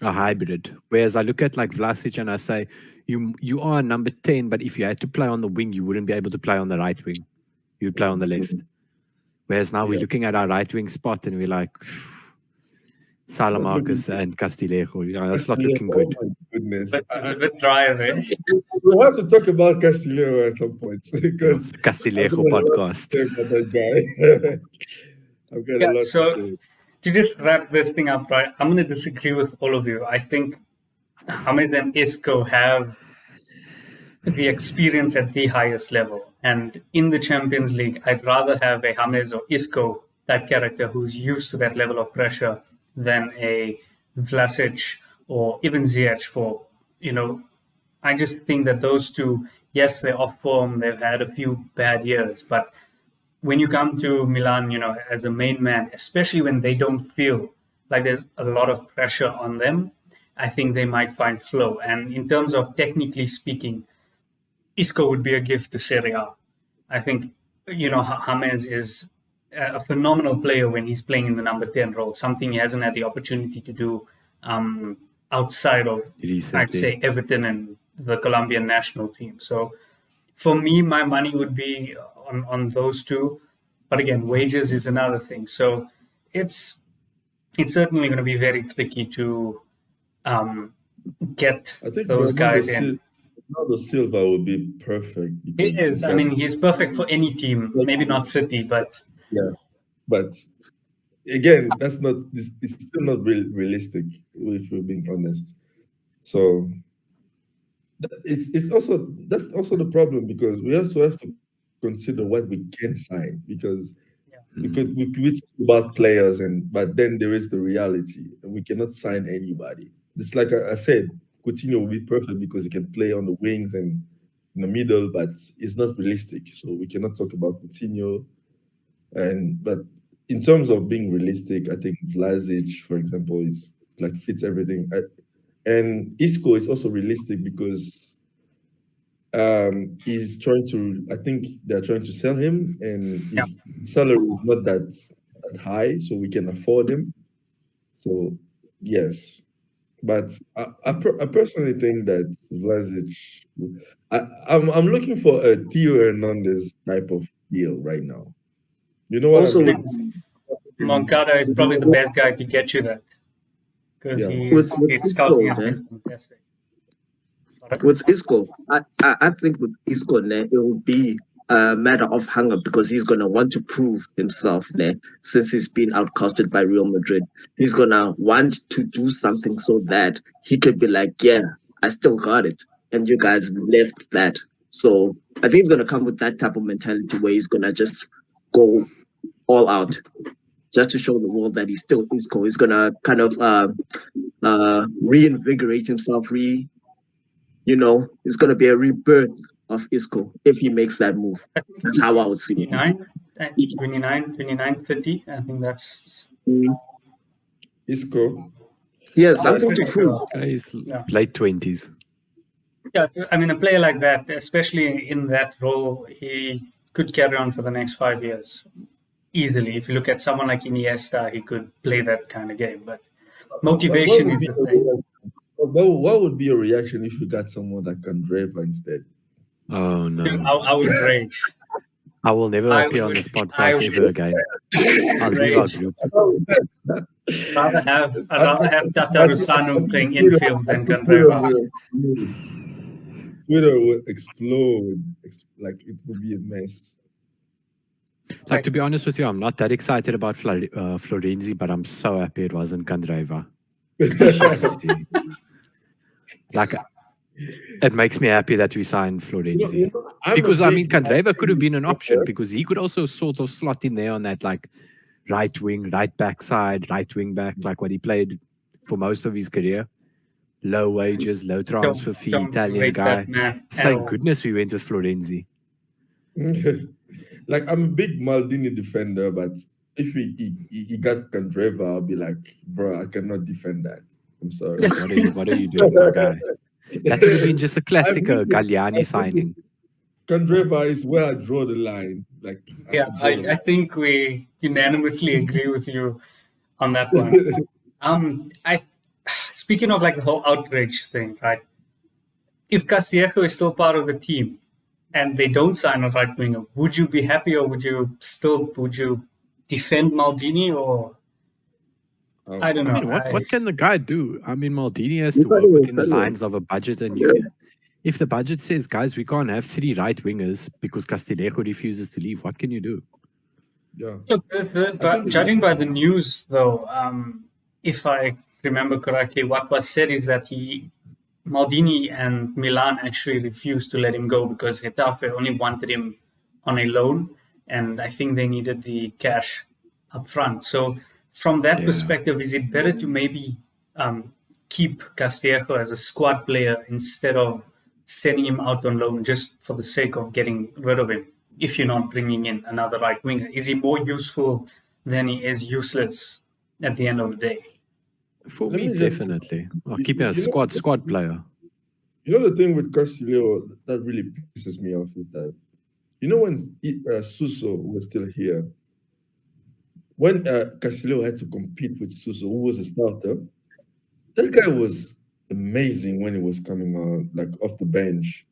A hybrid. Whereas I look at like Vlasic and I say, you are number 10, but if you had to play on the wing, you wouldn't be able to play on the right wing. You'd play on the left. Whereas now we're looking at our right wing spot and we're like, Salamakis and Castillejo. That's not looking good. Oh my goodness. But it's a bit dry there. We'll have to talk about Castillejo at some point because Castillejo podcast. About that guy. I've got a lot to say. To just wrap this thing up, right, I'm going to disagree with all of you. I think James and Isco have the experience at the highest level. And in the Champions League, I'd rather have a James or Isco type character who's used to that level of pressure than a Vlasic or even Ziyech I just think that those two, yes, they're off form. They've had a few bad years, but when you come to Milan, as a main man, especially when they don't feel like there's a lot of pressure on them, I think they might find flow. And in terms of technically speaking, Isco would be a gift to Serie A. I think, James is a phenomenal player when he's playing in the number 10 role, something he hasn't had the opportunity to do outside of, I'd say, Everton and the Colombian national team. So for me, my money would be on those two. But again, wages is another thing. So it's certainly going to be very tricky to get those guys in. Bernardo Silva would be perfect. It is. I mean, he's perfect for any team. Maybe not City, but... Yeah. But again, it's still not realistic, if we're being honest. So that's also the problem because we also have to consider what we can sign because we talk about players but then there is the reality and we cannot sign anybody. it's like I said, Coutinho will be perfect because he can play on the wings and in the middle, but it's not realistic. So we cannot talk about Coutinho. But in terms of being realistic, I think Vlasic, for example, is like fits everything. And Isco is also realistic because he's trying to. I think they're trying to sell him, and his salary is not that high, so we can afford him. So yes, but I personally think that Vlasic. I'm looking for a Theo Hernandez type of deal right now. You know what Also, I mean? Moncada is probably the best guy to get you that because Yeah. his Isco, scouting has man. been fantastic. With Isco, I think with Isco, it will be a matter of hunger because he's gonna want to prove himself since he's been outcasted by Real Madrid. He's gonna want to do something so that he could be like, yeah, I still got it, and you guys left that. So I think he's gonna come with that type of mentality where he's gonna just go all out, just to show the world that he's still Isco. He's gonna kind of reinvigorate himself, it's going to be a rebirth of Isco if he makes that move. That's how I would see it. 29, 30. I think that's Isco. Yes, something to prove. He's late 20s. Yeah, so I mean, a player like that, especially in that role, he could carry on for the next 5 years easily. If you look at someone like Iniesta, he could play that kind of game. But motivation is the thing. What would be your reaction if you got someone like Candreva instead? Oh no! I would rage. I will never appear on this podcast ever again. I'll leave our group. I'd rather have Tata Rusano playing infield than Candreva. Twitter would explode. Like it would be a mess. Like, to be honest with you, I'm not that excited about Florenzi, but I'm so happy it wasn't Candreva. Like, it makes me happy that we signed Florenzi. Because, I mean, Candreva could have been an option because he could also sort of slot in there on that, like, right wing, right back side, right wing back, like what he played for most of his career. Low wages, low transfer fee, Italian guy. Thank goodness we went with Florenzi. Like, I'm a big Maldini defender, but if he got Candreva, I'll be like, bro, I cannot defend that. I'm sorry. What are you doing, my guy? That would have been just a classic Galliani signing. Candreva is where I draw the line. Like, yeah, I think we unanimously agree with you on that one. Speaking of like the whole outrage thing, right? If Castillejo is still part of the team and they don't sign a right winger, would you be happy or would you defend Maldini or? I don't know. I mean, what can the guy do? I mean, Maldini has to work within the lines of a budget, and if the budget says, guys, we can't have 3 right wingers because Castillejo refuses to leave, what can you do? Yeah. Look, but judging by the news, though, if I remember correctly, what was said is that Maldini and Milan actually refused to let him go because Getafe only wanted him on a loan, and I think they needed the cash up front. So from that perspective, is it better to maybe keep Castillejo as a squad player instead of sending him out on loan just for the sake of getting rid of him? If you're not bringing in another right winger, is he more useful than he is useless at the end of the day? For me, definitely. I'll keep him a squad player. You know the thing with Castillejo that really pisses me off is that, you know, when Suso was still here, when Castillejo had to compete with Suso, who was a starter, that guy was amazing when he was coming on, like off the bench,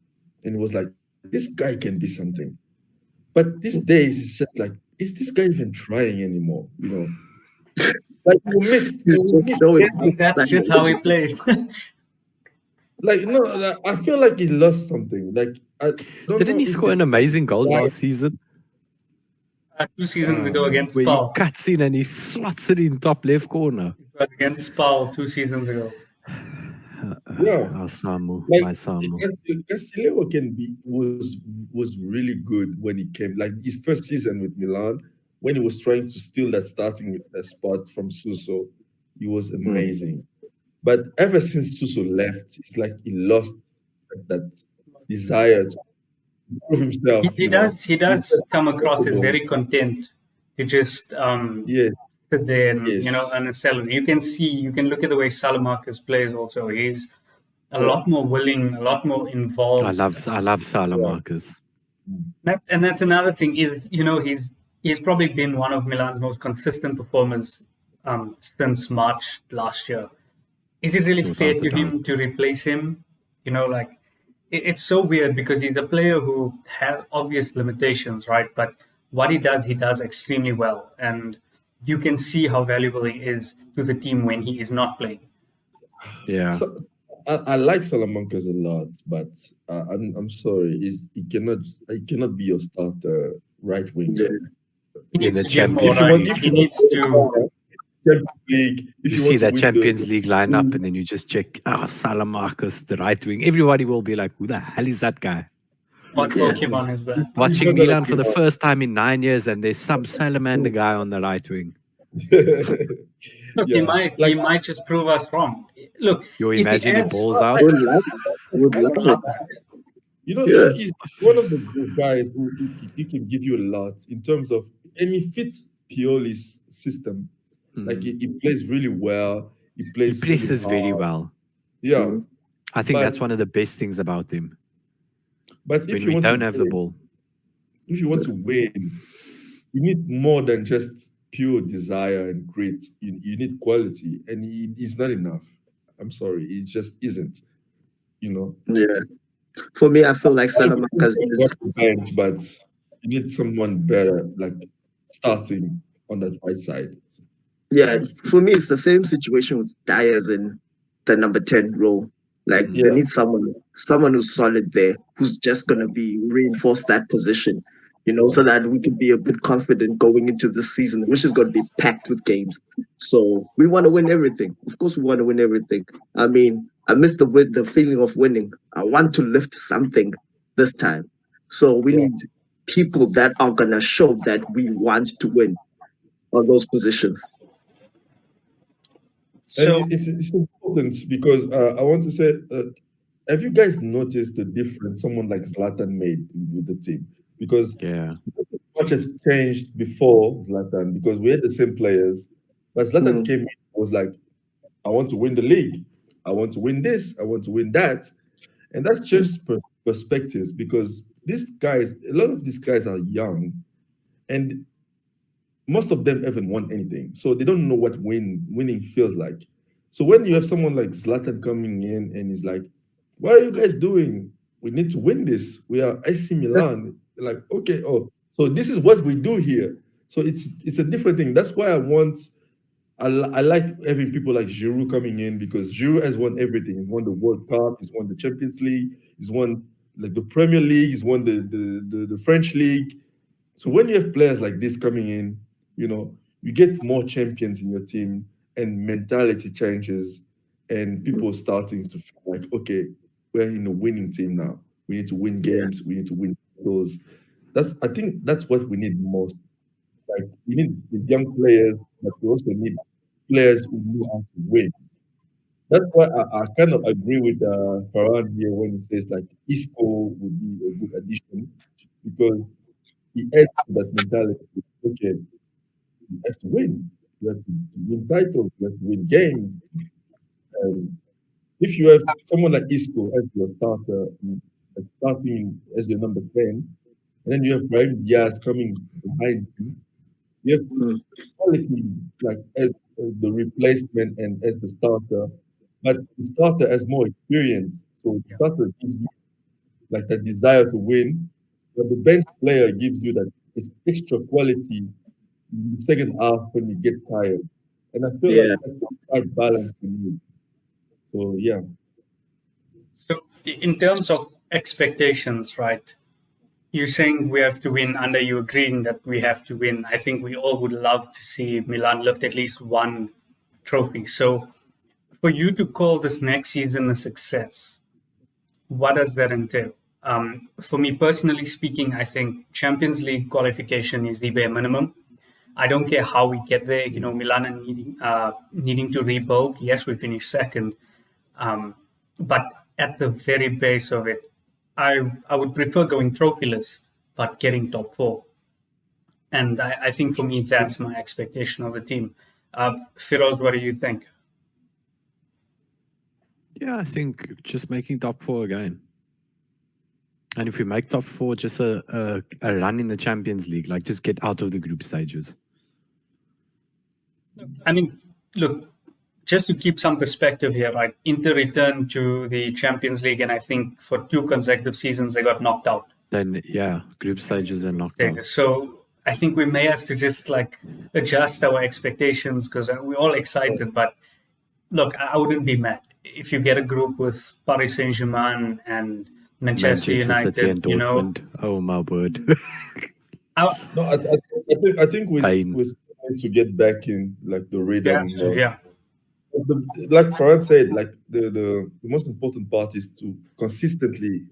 and it was like, this guy can be something. But these days, it's just like, is this guy even trying anymore? You know, like you missed. That's just how he played. Like no, I feel like he lost something. Like didn't he score an amazing goal last season? 2 seasons ago against where Paul. He cuts in and he slots it in top left corner. It was against Paul 2 seasons ago. My Samu. Castillejo was really good when he came. Like his first season with Milan, when he was trying to steal that starting spot from Suso, he was amazing. But ever since Suso left, it's like he lost that desire to prove himself. He does. He He's does come across as capable. very content to just Yes, sit there and yes. earn a salary. You can see. You can look at the way Salamakis plays. Also, he's a lot more willing, a lot more involved. I love Salamakis. That's another thing is he's probably been one of Milan's most consistent performers since March last year. Is it really fair to him to replace him? It's so weird because he's a player who has obvious limitations, right? But what he does extremely well, and you can see how valuable he is to the team when he is not playing. Yeah. So, I like Salamanca's a lot, but I'm sorry, he cannot be your starter right winger. He needs the to get more Champions right. League. He needs to. League, you see that Champions League lineup, and then you just check, Salamakis, the right wing. Everybody will be like, who the hell is that guy? What Pokemon is that? Watching Milan for the first time in 9 years, and there's some salamander guy on the right wing. Look, he might just prove us wrong. Look, you imagine he balls out. Would love it. He's one of the guys who can give you a lot in terms of, and he fits Pioli's system. Like he plays really well. He presses really very well. Yeah, I think that's one of the best things about him. But when we don't have the ball, if you want to win, you need more than just pure desire and grit. You need quality, and he's not enough. I'm sorry, he just isn't. Yeah. For me, I feel like Salamanca's is bench, but you need someone better, like starting on that right side. Yeah, for me, it's the same situation with Dyers in the number 10 role. Like, you need someone who's solid there, who's just going to reinforce that position, so that we can be a bit confident going into the season, which is going to be packed with games. So we want to win everything. Of course, we want to win everything. I mean, I miss the feeling of winning. I want to lift something this time. So we need people that are going to show that we want to win on those positions. And it's important because I want to say, have you guys noticed the difference someone like Zlatan made with the team? Because much has changed before Zlatan, because we had the same players, but Zlatan came in and was like, I want to win the league. I want to win this. I want to win that. And that's just perspectives, because these guys, a lot of these guys are young, and most of them haven't won anything. So they don't know what winning feels like. So when you have someone like Zlatan coming in and he's like, what are you guys doing? We need to win this. We are AC Milan. Like, okay, so this is what we do here. So it's a different thing. That's why I like having people like Giroud coming in, because Giroud has won everything. He's won the World Cup. He's won the Champions League. He's won like the Premier League. He's won the French League. So when you have players like this coming in, you get more champions in your team, and mentality changes, and people starting to feel like, okay, we're in a winning team now. We need to win games. We need to win those. I think that's what we need most. Like, we need the young players, but we also need players who know how to win. That's why I kind of agree with Farhan here when he says like Isco would be a good addition, because he adds to that mentality. Okay, you have to win. You have to win titles. You have to win games. If you have someone like Isco as your starter, starting as your number 10, and then you have Brahim Diaz coming behind you, you have quality like as the replacement and as the starter, but the starter has more experience. So the starter gives you like that desire to win, but the bench player gives you that extra quality in the second half when you get tired. And I feel like that's the right balance we need. So yeah. So in terms of expectations, right? You're saying we have to win, and are you agreeing that we have to win? I think we all would love to see Milan lift at least one trophy. So for you to call this next season a success, what does that entail? For me personally speaking, I think Champions League qualification is the bare minimum. I don't care how we get there. Milan are needing to rebuild. Yes, we finished second, but at the very base of it, I would prefer going trophyless, but getting top four. And I think for me, that's my expectation of the team. Firoz, what do you think? Yeah, I think just making top four again. And if we make top four, just a run in the Champions League, like just get out of the group stages. I mean, look, just to keep some perspective here, right? Inter returned to the Champions League, and I think for 2 consecutive seasons they got knocked out. Then, yeah, group stages and knocked out. So I think we may have to just adjust our expectations because we're all excited. But look, I wouldn't be mad if you get a group with Paris Saint-Germain and Manchester United. City and Dortmund. Oh my word! No, I think we need to get back in the rhythm. Yeah. Like Farhan said, the most important part is to consistently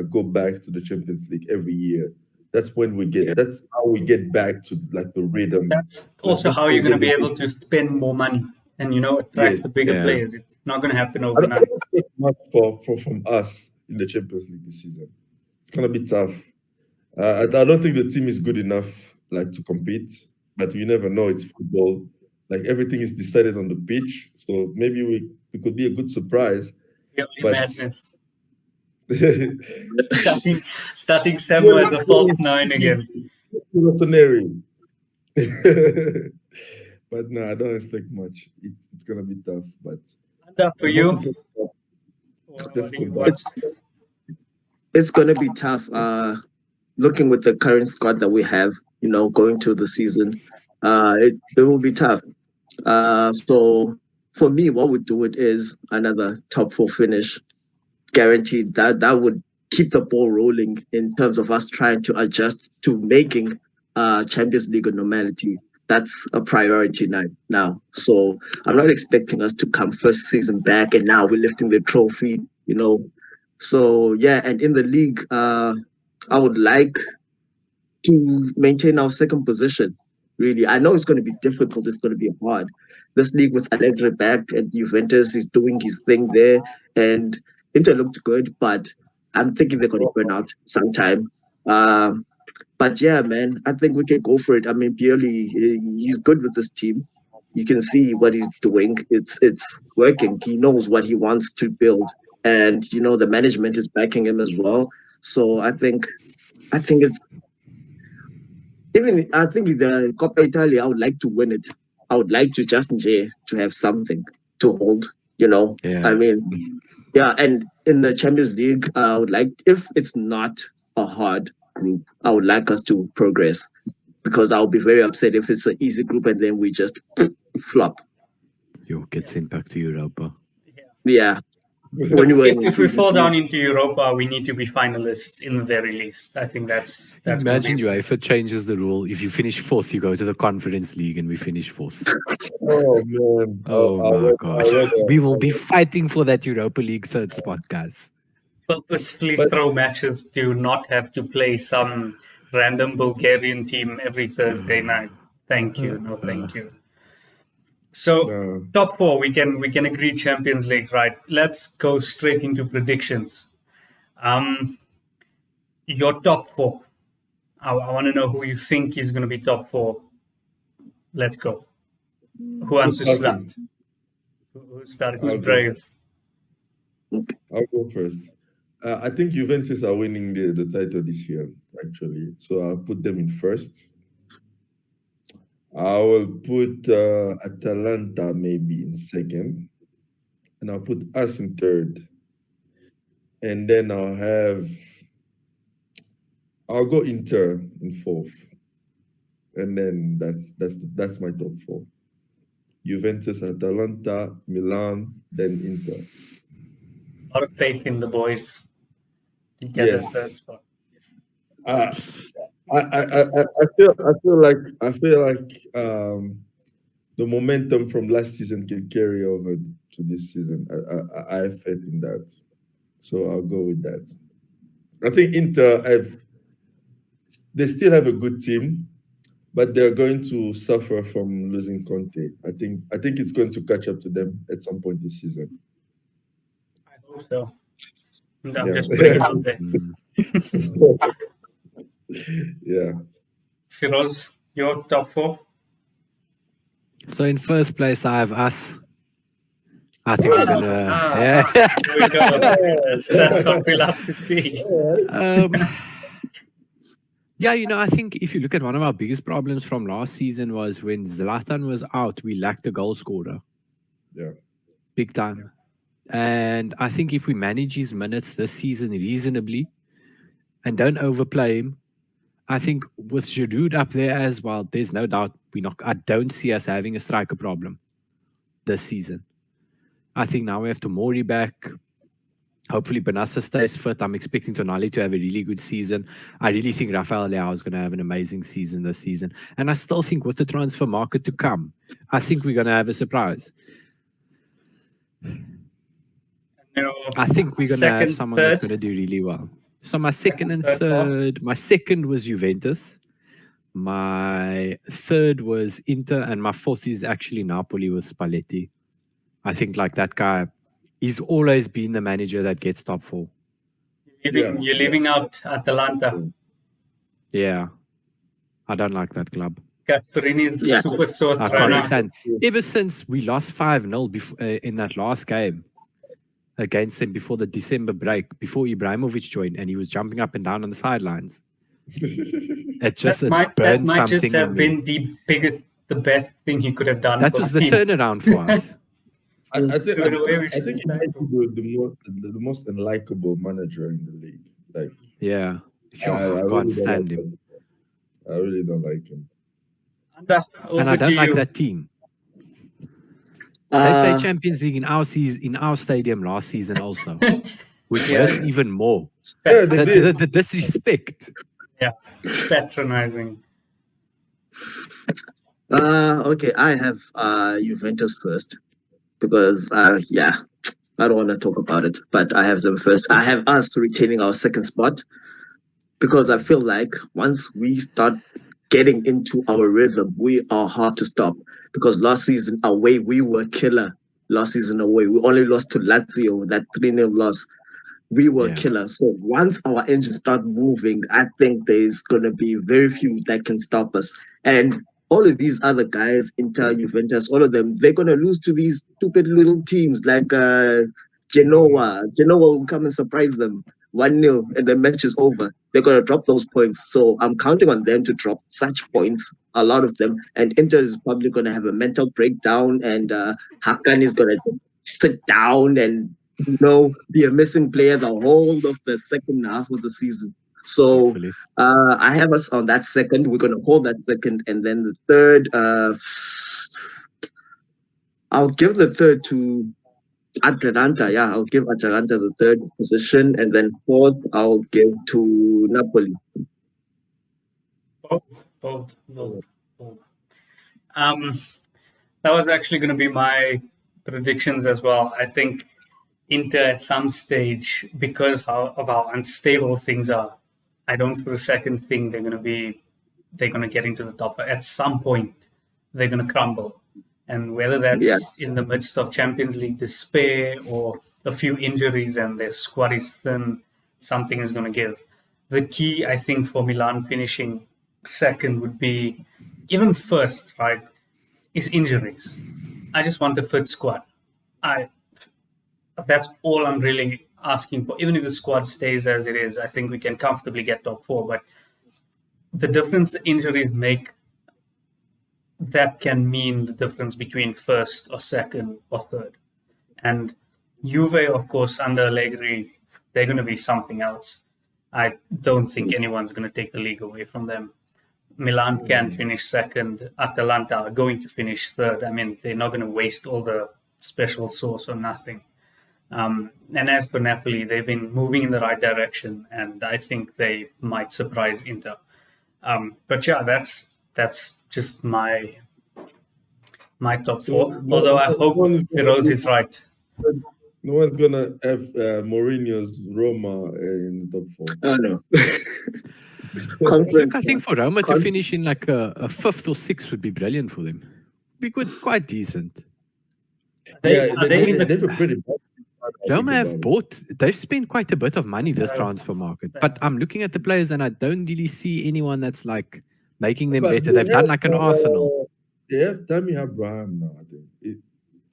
go back to the Champions League every year. That's when we get. That's how we get back to the rhythm. That's also how you're going to be able to spend more money and attract the bigger players. It's not going to happen overnight. I don't expect much from us in the Champions League this season. It's going to be tough. I don't think the team is good enough to compete, but you never know. It's football. Everything is decided on the pitch, so maybe we could be a good surprise. But madness. starting Stemmo as a false 9 again. Rossoneri. But no, I don't expect much. It's gonna be tough, but tough for you. It's gonna be tough. Looking with the current squad that we have, going to the season, it will be tough. So for me, what would do it is another top 4 finish, guaranteed. That would keep the ball rolling in terms of us trying to adjust to making Champions League a normality. That's a priority now. So I'm not expecting us to come first season back and now we're lifting the trophy, So yeah, and in the league, I would like to maintain our second position. Really, I know it's going to be difficult. It's going to be hard. This league with Allegri back and Juventus is doing his thing there, and Inter looked good, but I'm thinking they're going to burn out sometime. But yeah, man, I think we can go for it. I mean, Pioli, he's good with this team. You can see what he's doing. It's working. He knows what he wants to build, and the management is backing him as well. So I think it's. I think the Coppa Italia, I would like to win it. I would like to to have something to hold, Yeah. I mean, yeah, and in the Champions League, I would like, if it's not a hard group, I would like us to progress because I'll be very upset if it's an easy group and then we just flop. You get sent back to Europa. Yeah. If we fall down into Europa, we need to be finalists in the very least. I think that's Imagine UEFA changes the rule. If you finish 4th, you go to the Conference League and we finish 4th. Oh, man. Oh, my gosh. We will be fighting for that Europa League 3rd spot, guys. Purposefully throw matches to not have to play some random Bulgarian team every Thursday night. Thank you. No, thank you. So top 4, we can agree Champions League, right? Let's go straight into predictions. Your top 4. I want to know who you think is going to be top 4. Let's go. Who wants to start? Who's brave? I'll go first. I think Juventus are winning the title this year, actually. So I'll put them in first. I will put Atalanta maybe in second. And I'll put us in third. And then I'll go Inter in fourth. And then that's my top 4. Juventus, Atalanta, Milan, then Inter. A lot of faith in the boys to get a third spot. I feel like the momentum from last season can carry over to this season. I have faith in that, so I'll go with that. I think Inter they still have a good team, but they're going to suffer from losing Conte. I think it's going to catch up to them at some point this season. I hope so. And I'm Yeah. just putting it out there. Yeah. Firoz, your top 4? So in first place, I have us. I think we're gonna. Yeah. There we go. That's what we love to see. Yeah, I think if you look at one of our biggest problems from last season was when Zlatan was out, we lacked a goal scorer. Yeah. Big time. And I think if we manage his minutes this season reasonably and don't overplay him, I think with Giroud up there as well, there's no doubt I don't see us having a striker problem this season. I think now we have Tomori back. Hopefully Benassa stays fit. I'm expecting Tonali to have a really good season. I really think Rafael Leao is going to have an amazing season this season. And I still think with the transfer market to come, I think we're going to have a surprise. I think we're going to have someone that's going to do really well. So my second and third, my second was Juventus. My third was Inter. And my fourth is actually Napoli with Spalletti. I think like that guy, he's always been the manager that gets top 4. You're leaving out Atalanta. Yeah. I don't like that club. Gasperini's super source I can't stand. Ever since we lost 5-0 in that last game against them before the December break, before Ibrahimovic joined, and he was jumping up and down on the sidelines. It just that might just have been the best thing he could have done. That was the turnaround for us. I think he might be the most unlikable manager in the league. Like, yeah, I can't stand him. I really don't like him. And I don't like that team. They played Champions League in our stadium last season also, which hurts even more. Yeah, the disrespect. Yeah, patronizing. Okay, I have Juventus first because I don't want to talk about it, but I have them first. I have us retaining our second spot because I feel like once we start getting into our rhythm, we are hard to stop. Because last season away, we were killer. Last season away, we only lost to Lazio, that 3-0 loss. We were killer. So once our engines start moving, I think there's going to be very few that can stop us. And all of these other guys, Inter, Juventus, all of them, they're going to lose to these stupid little teams like Genoa. Genoa will come and surprise them 1-0 and the match is over. They're going to drop those points. So I'm counting on them to drop such points, a lot of them. And Inter is probably going to have a mental breakdown and Hakan is going to sit down and be a missing player the whole of the second half of the season. So I have us on that second. We're going to hold that second. And then the third, I'll give the third to Atalanta. Yeah, I'll give Atalanta the third position. And then fourth, I'll give to Napoli. Both. That was actually going to be my predictions as well. I think Inter at some stage, because of how unstable things are, I don't for a second think they're going to get into the top. At some point, they're going to crumble. And whether that's in the midst of Champions League despair or a few injuries and their squad is thin, something is going to give. The key, I think, for Milan finishing second would be, even first, right, is injuries. I just want a fit squad. That's all I'm really asking for. Even if the squad stays as it is, I think we can comfortably get top 4. But the difference the injuries make, that can mean the difference between first or second or third. And Juve, of course, under Allegri, they're going to be something else. I don't think anyone's going to take the league away from them. Milan can finish second. Atalanta are going to finish third. I mean, they're not going to waste all the special sauce or nothing. And as for Napoli, they've been moving in the right direction, and I think they might surprise Inter. But yeah, that's just my top 4. Although I hope Firoz is right. No one's gonna have Mourinho's Roma in the top 4. Oh no. Conference. I think for Roma to finish in like a fifth or sixth would be brilliant for them. Be good, quite decent. They have a pretty bad. Roma have they've spent quite a bit of money this transfer market. But I'm looking at the players and I don't really see anyone that's like making them better. They've done like an Arsenal. They have Tammy Abraham now, I think.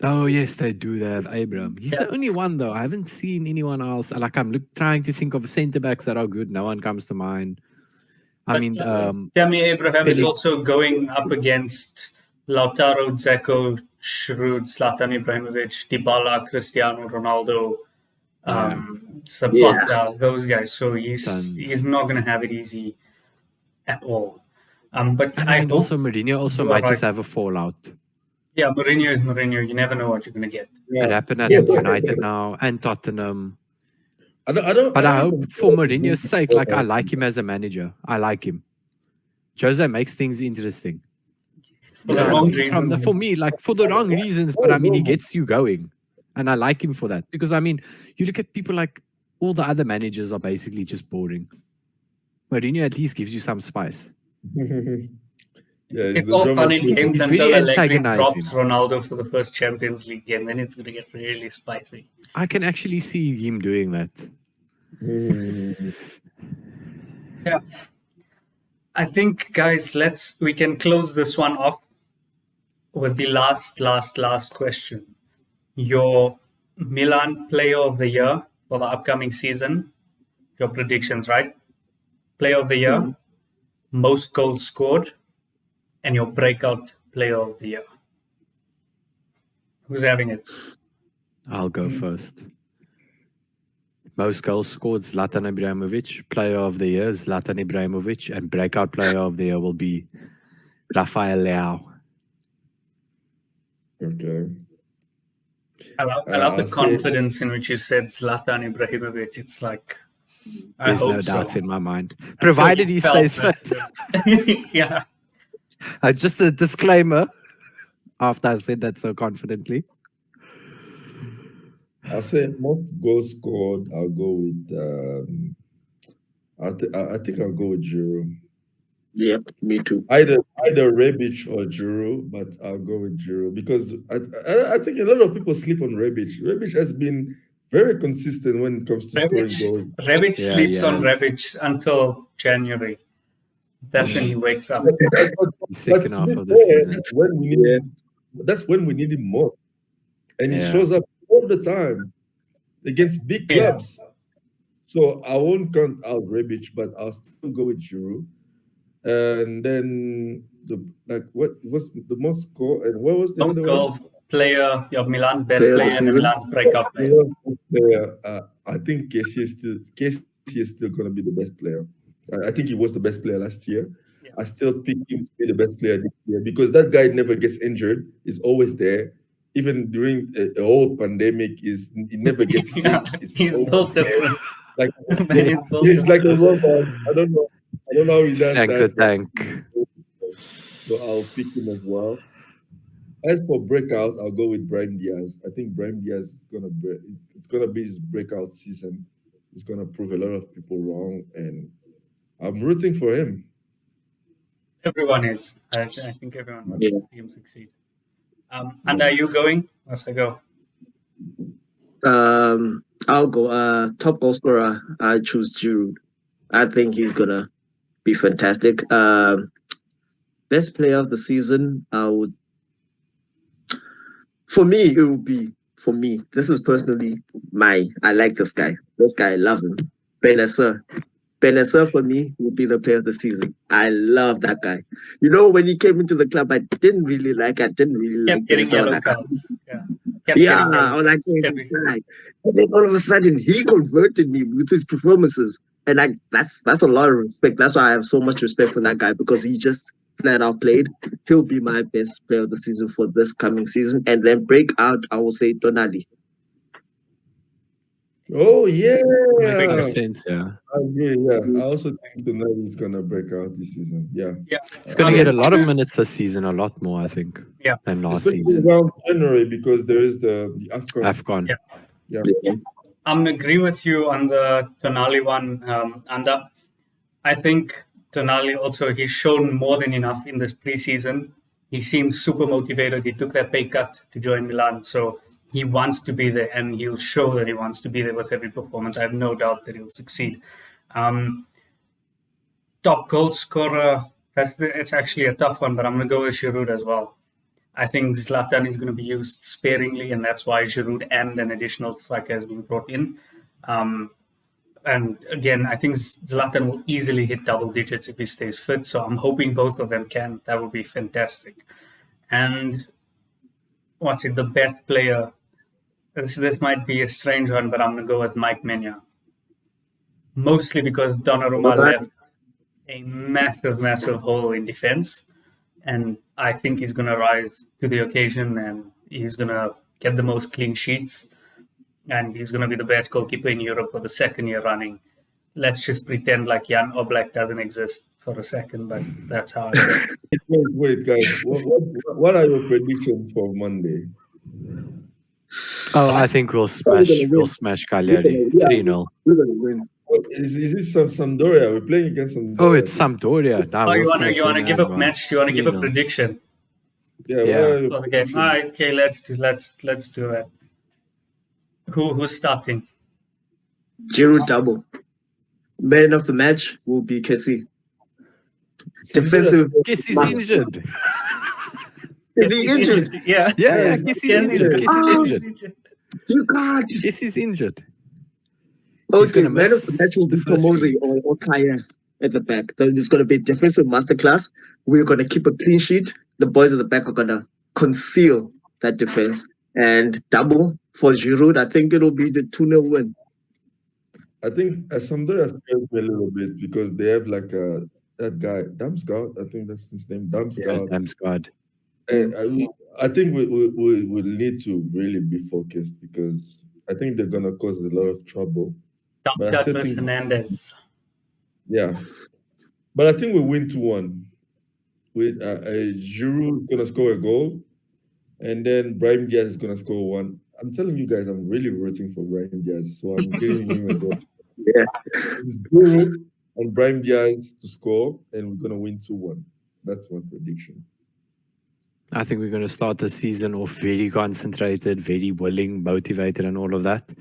Oh, yes, they do. They have Abraham. He's the only one, though. I haven't seen anyone else. Like, I'm trying to think of centre-backs that are good. No one comes to mind. Tammy Abraham is also going up against Lautaro, Dzeko, Giroud, Zlatan Ibrahimovic, Dybala, Cristiano Ronaldo, Zapata, those guys. So he's not going to have it easy at all. But I mean, also Mourinho also might just have a fallout. Yeah, Mourinho is Mourinho. You never know what you're going to get. It happened at United now and Tottenham. I hope for Mourinho's sake, like I like him as a manager. I like him. Jose makes things interesting. For the wrong reasons. For me, like for the wrong reasons, but I mean, he gets you going. And I like him for that. Because I mean, you look at people like all the other managers are basically just boring. Mourinho at least gives you some spice. It's all fun in games until Allegri drops Ronaldo for the first Champions League game. Then it's going to get really spicy. I can actually see him doing that. Yeah. I think, guys, we can close this one off with the last question. Your Milan Player of the Year for the upcoming season. Your predictions, right? Player of the Year, most goals scored, and your breakout Player of the Year. Who's having it? I'll go first. Most goals scored, Zlatan Ibrahimovic. Player of the Year, Zlatan Ibrahimovic. And breakout Player of the Year will be Rafael Leao. Okay. I love the confidence in which you said Zlatan Ibrahimovic. It's like, there's no doubts in my mind. Provided he stays fit. Yeah. Just a disclaimer after I said that so confidently. I'll say most goals scored. I'll go with. I think I'll go with Giroud. Yep, me too. Either Rebic or Giroud, but I'll go with Giroud because I think a lot of people sleep on Rebic. Rebic has been very consistent when it comes to scoring goals. Rebic sleeps on Rebic until January. That's when he wakes up. Second half of the season. That's when we need him more, and he shows up all the time against big clubs. So I won't count out Rebic, but I'll still go with Giroud. And then what was the most score and what was the most goals player of Milan's best player and Milan's breakout player? I think Kessie is still going to be the best player. I think he was the best player last year. Yeah. I still pick him to be the best player this year because that guy never gets injured. He's always there. Even during the whole pandemic, he never gets sick. He's built different. He's like a robot. I don't know how he does that. Tank. So I'll pick him as well. As for breakouts, I'll go with Brahim Diaz. I think Brahim Diaz is gonna be his breakout season. He's gonna prove a lot of people wrong, and I'm rooting for him. Everyone is. I think everyone wants to see him succeed. And are you going? As I go. I'll go. Top goal scorer, I choose Giroud. I think he's gonna be fantastic. Best player of the season, for me, it would be, this is personally I like this guy. This guy, I love him. Benasser. Benasser for me would be the player of the season. I love that guy. You know, when he came into the club, I didn't really like getting yellow cards. I was like, this guy. And then all of a sudden, he converted me with his performances. And that's a lot of respect. That's why I have so much respect for that guy, because he just flat out played. He'll be my best player of the season for this coming season. And then breakout, I will say Tonali. Oh, yeah. Makes sense, yeah. I agree, yeah. I also think Tonali is going to break out this season. Yeah. He's going to get a lot of minutes this season, a lot more, I think, than last season. Around January, because there is the AFCON. Yeah. I'm agree with you on the Tonali one, Anda. I think Tonali also, he's shown more than enough in this preseason. He seems super motivated. He took that pay cut to join Milan, so he wants to be there, and he'll show that he wants to be there with every performance. I have no doubt that he'll succeed. Top goal scorer, it's actually a tough one, but I'm going to go with Giroud as well. I think Zlatan is going to be used sparingly, and that's why Giroud and an additional striker has been brought in. And again, I think Zlatan will easily hit double digits if he stays fit. So I'm hoping both of them can. That would be fantastic. And the best player? This might be a strange one, but I'm going to go with Mike Menya. Mostly because Donnarumma left a massive, massive hole in defense. And I think he's going to rise to the occasion, and he's going to get the most clean sheets. And he's going to be the best goalkeeper in Europe for the second year running. Let's just pretend like Jan Oblak doesn't exist for a second, but that's how I feel. Wait, guys. What are your predictions for Monday? Oh, I think we'll smash Cagliari 3-0. We're going to win. Is it some Sampdoria? We're playing against Sampdoria. Oh, it's Sampdoria. Nah, you want to give a match? You want to give a prediction? Yeah. For the game. Okay, let's do that. Who's starting? Giroud double. Man of the match will be Kessie. Defensive. Kessie's injured. Is he injured? Yeah. Kessie's injured. You can't. Kessie's injured. Okay, man of the match will be Tomori or Kaya at the back. Then it's going to be defensive masterclass. We're going to keep a clean sheet. The boys at the back are going to conceal that defense. And double for Giroud, I think it'll be the 2-0 win. I think Sampdoria scares me a little bit because they have like that guy, Damsgaard. I think that's his name, Damsgaard. Yeah, Damsgaard. And I think we need to really be focused because I think they're going to cause a lot of trouble. Damsgaard versus Hernandez. Yeah. But I think we win 2-1. With Giroud going to score a goal. And then Brahim Diaz is going to score one. I'm telling you guys, I'm really rooting for Brahim Diaz. So I'm giving him a goal. Yeah. It's Giroud and Brahim Diaz to score, and we're going to win 2-1. That's my prediction. I think we're going to start the season off very concentrated, very willing, motivated, and all of that.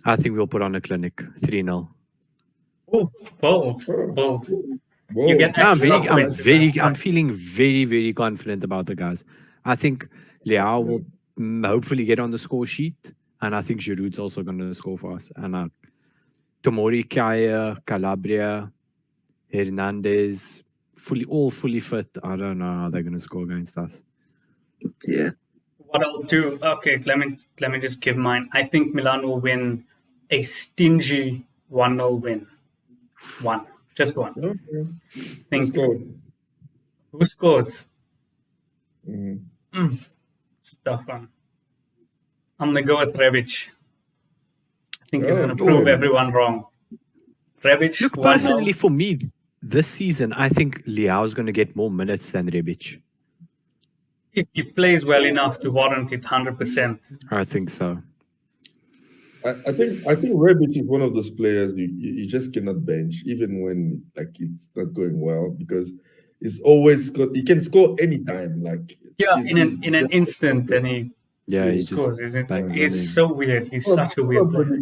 I think we'll put on a clinic 3-0. Oh, bold. Whoa. You get I'm feeling very, very confident about the guys. I think Leao will hopefully get on the score sheet, and I think Giroud's also going to score for us. And Tomori, Kaya, Calabria, Hernandez, fully fit. I don't know how they're going to score against us. Yeah. What I'll do, okay, let me just give mine. I think Milan will win a stingy 1-0 win. Just one. Okay. Who scores? Mm-hmm. It's a tough one. I'm going to go with Rebic. I think he's going to prove everyone wrong. Rebic. Look, personally, for me, this season, I think Leao's going to get more minutes than Rebic. If he plays well enough to warrant it 100%. I think so. I think Rebic is one of those players you just cannot bench, even when it's not going well, because it's always he can score anytime. In an instant, and he scores. He's so weird. He's such a weird player.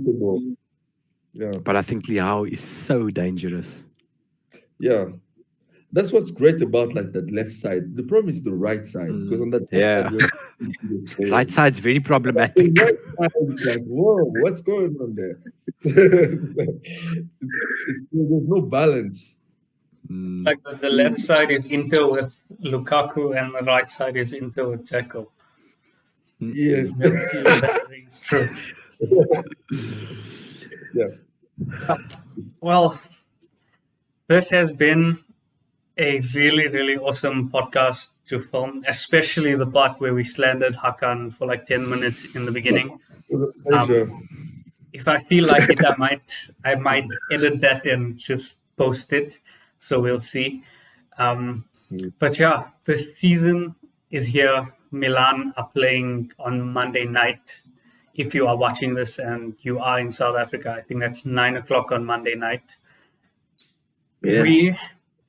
Yeah. But I think Leao is so dangerous. Yeah. That's what's great about that left side. The problem is the right side, because on that side, right side's very problematic. The right side is like, whoa, what's going on there? There's no balance. Like the left side is Inter with Lukaku, and the right side is Inter with Dzeko. Yes, let's see if that rings true. Yeah. Well, this has been a really, really awesome podcast to film, especially the part where we slandered Hakan for 10 minutes in the beginning. If I feel like it, I might edit that and just post it. So we'll see. But yeah, this season is here. Milan are playing on Monday night. If you are watching this and you are in South Africa, I think that's 9 o'clock on Monday night. Yeah. We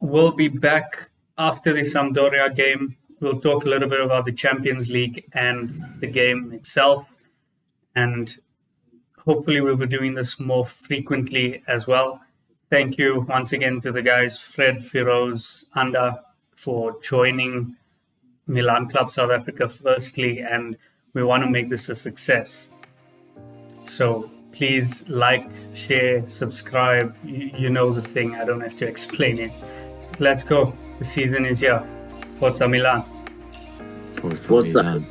we'll be back after the Sampdoria game. We'll talk a little bit about the Champions League and the game itself. And hopefully we'll be doing this more frequently as well. Thank you once again to the guys, Fred, Firoz, Anda, for joining Milan Club South Africa firstly, and we want to make this a success. So please like, share, subscribe. You know the thing. I don't have to explain it. Let's go. The season is here. Forza Milan. Forza Forza. Milan.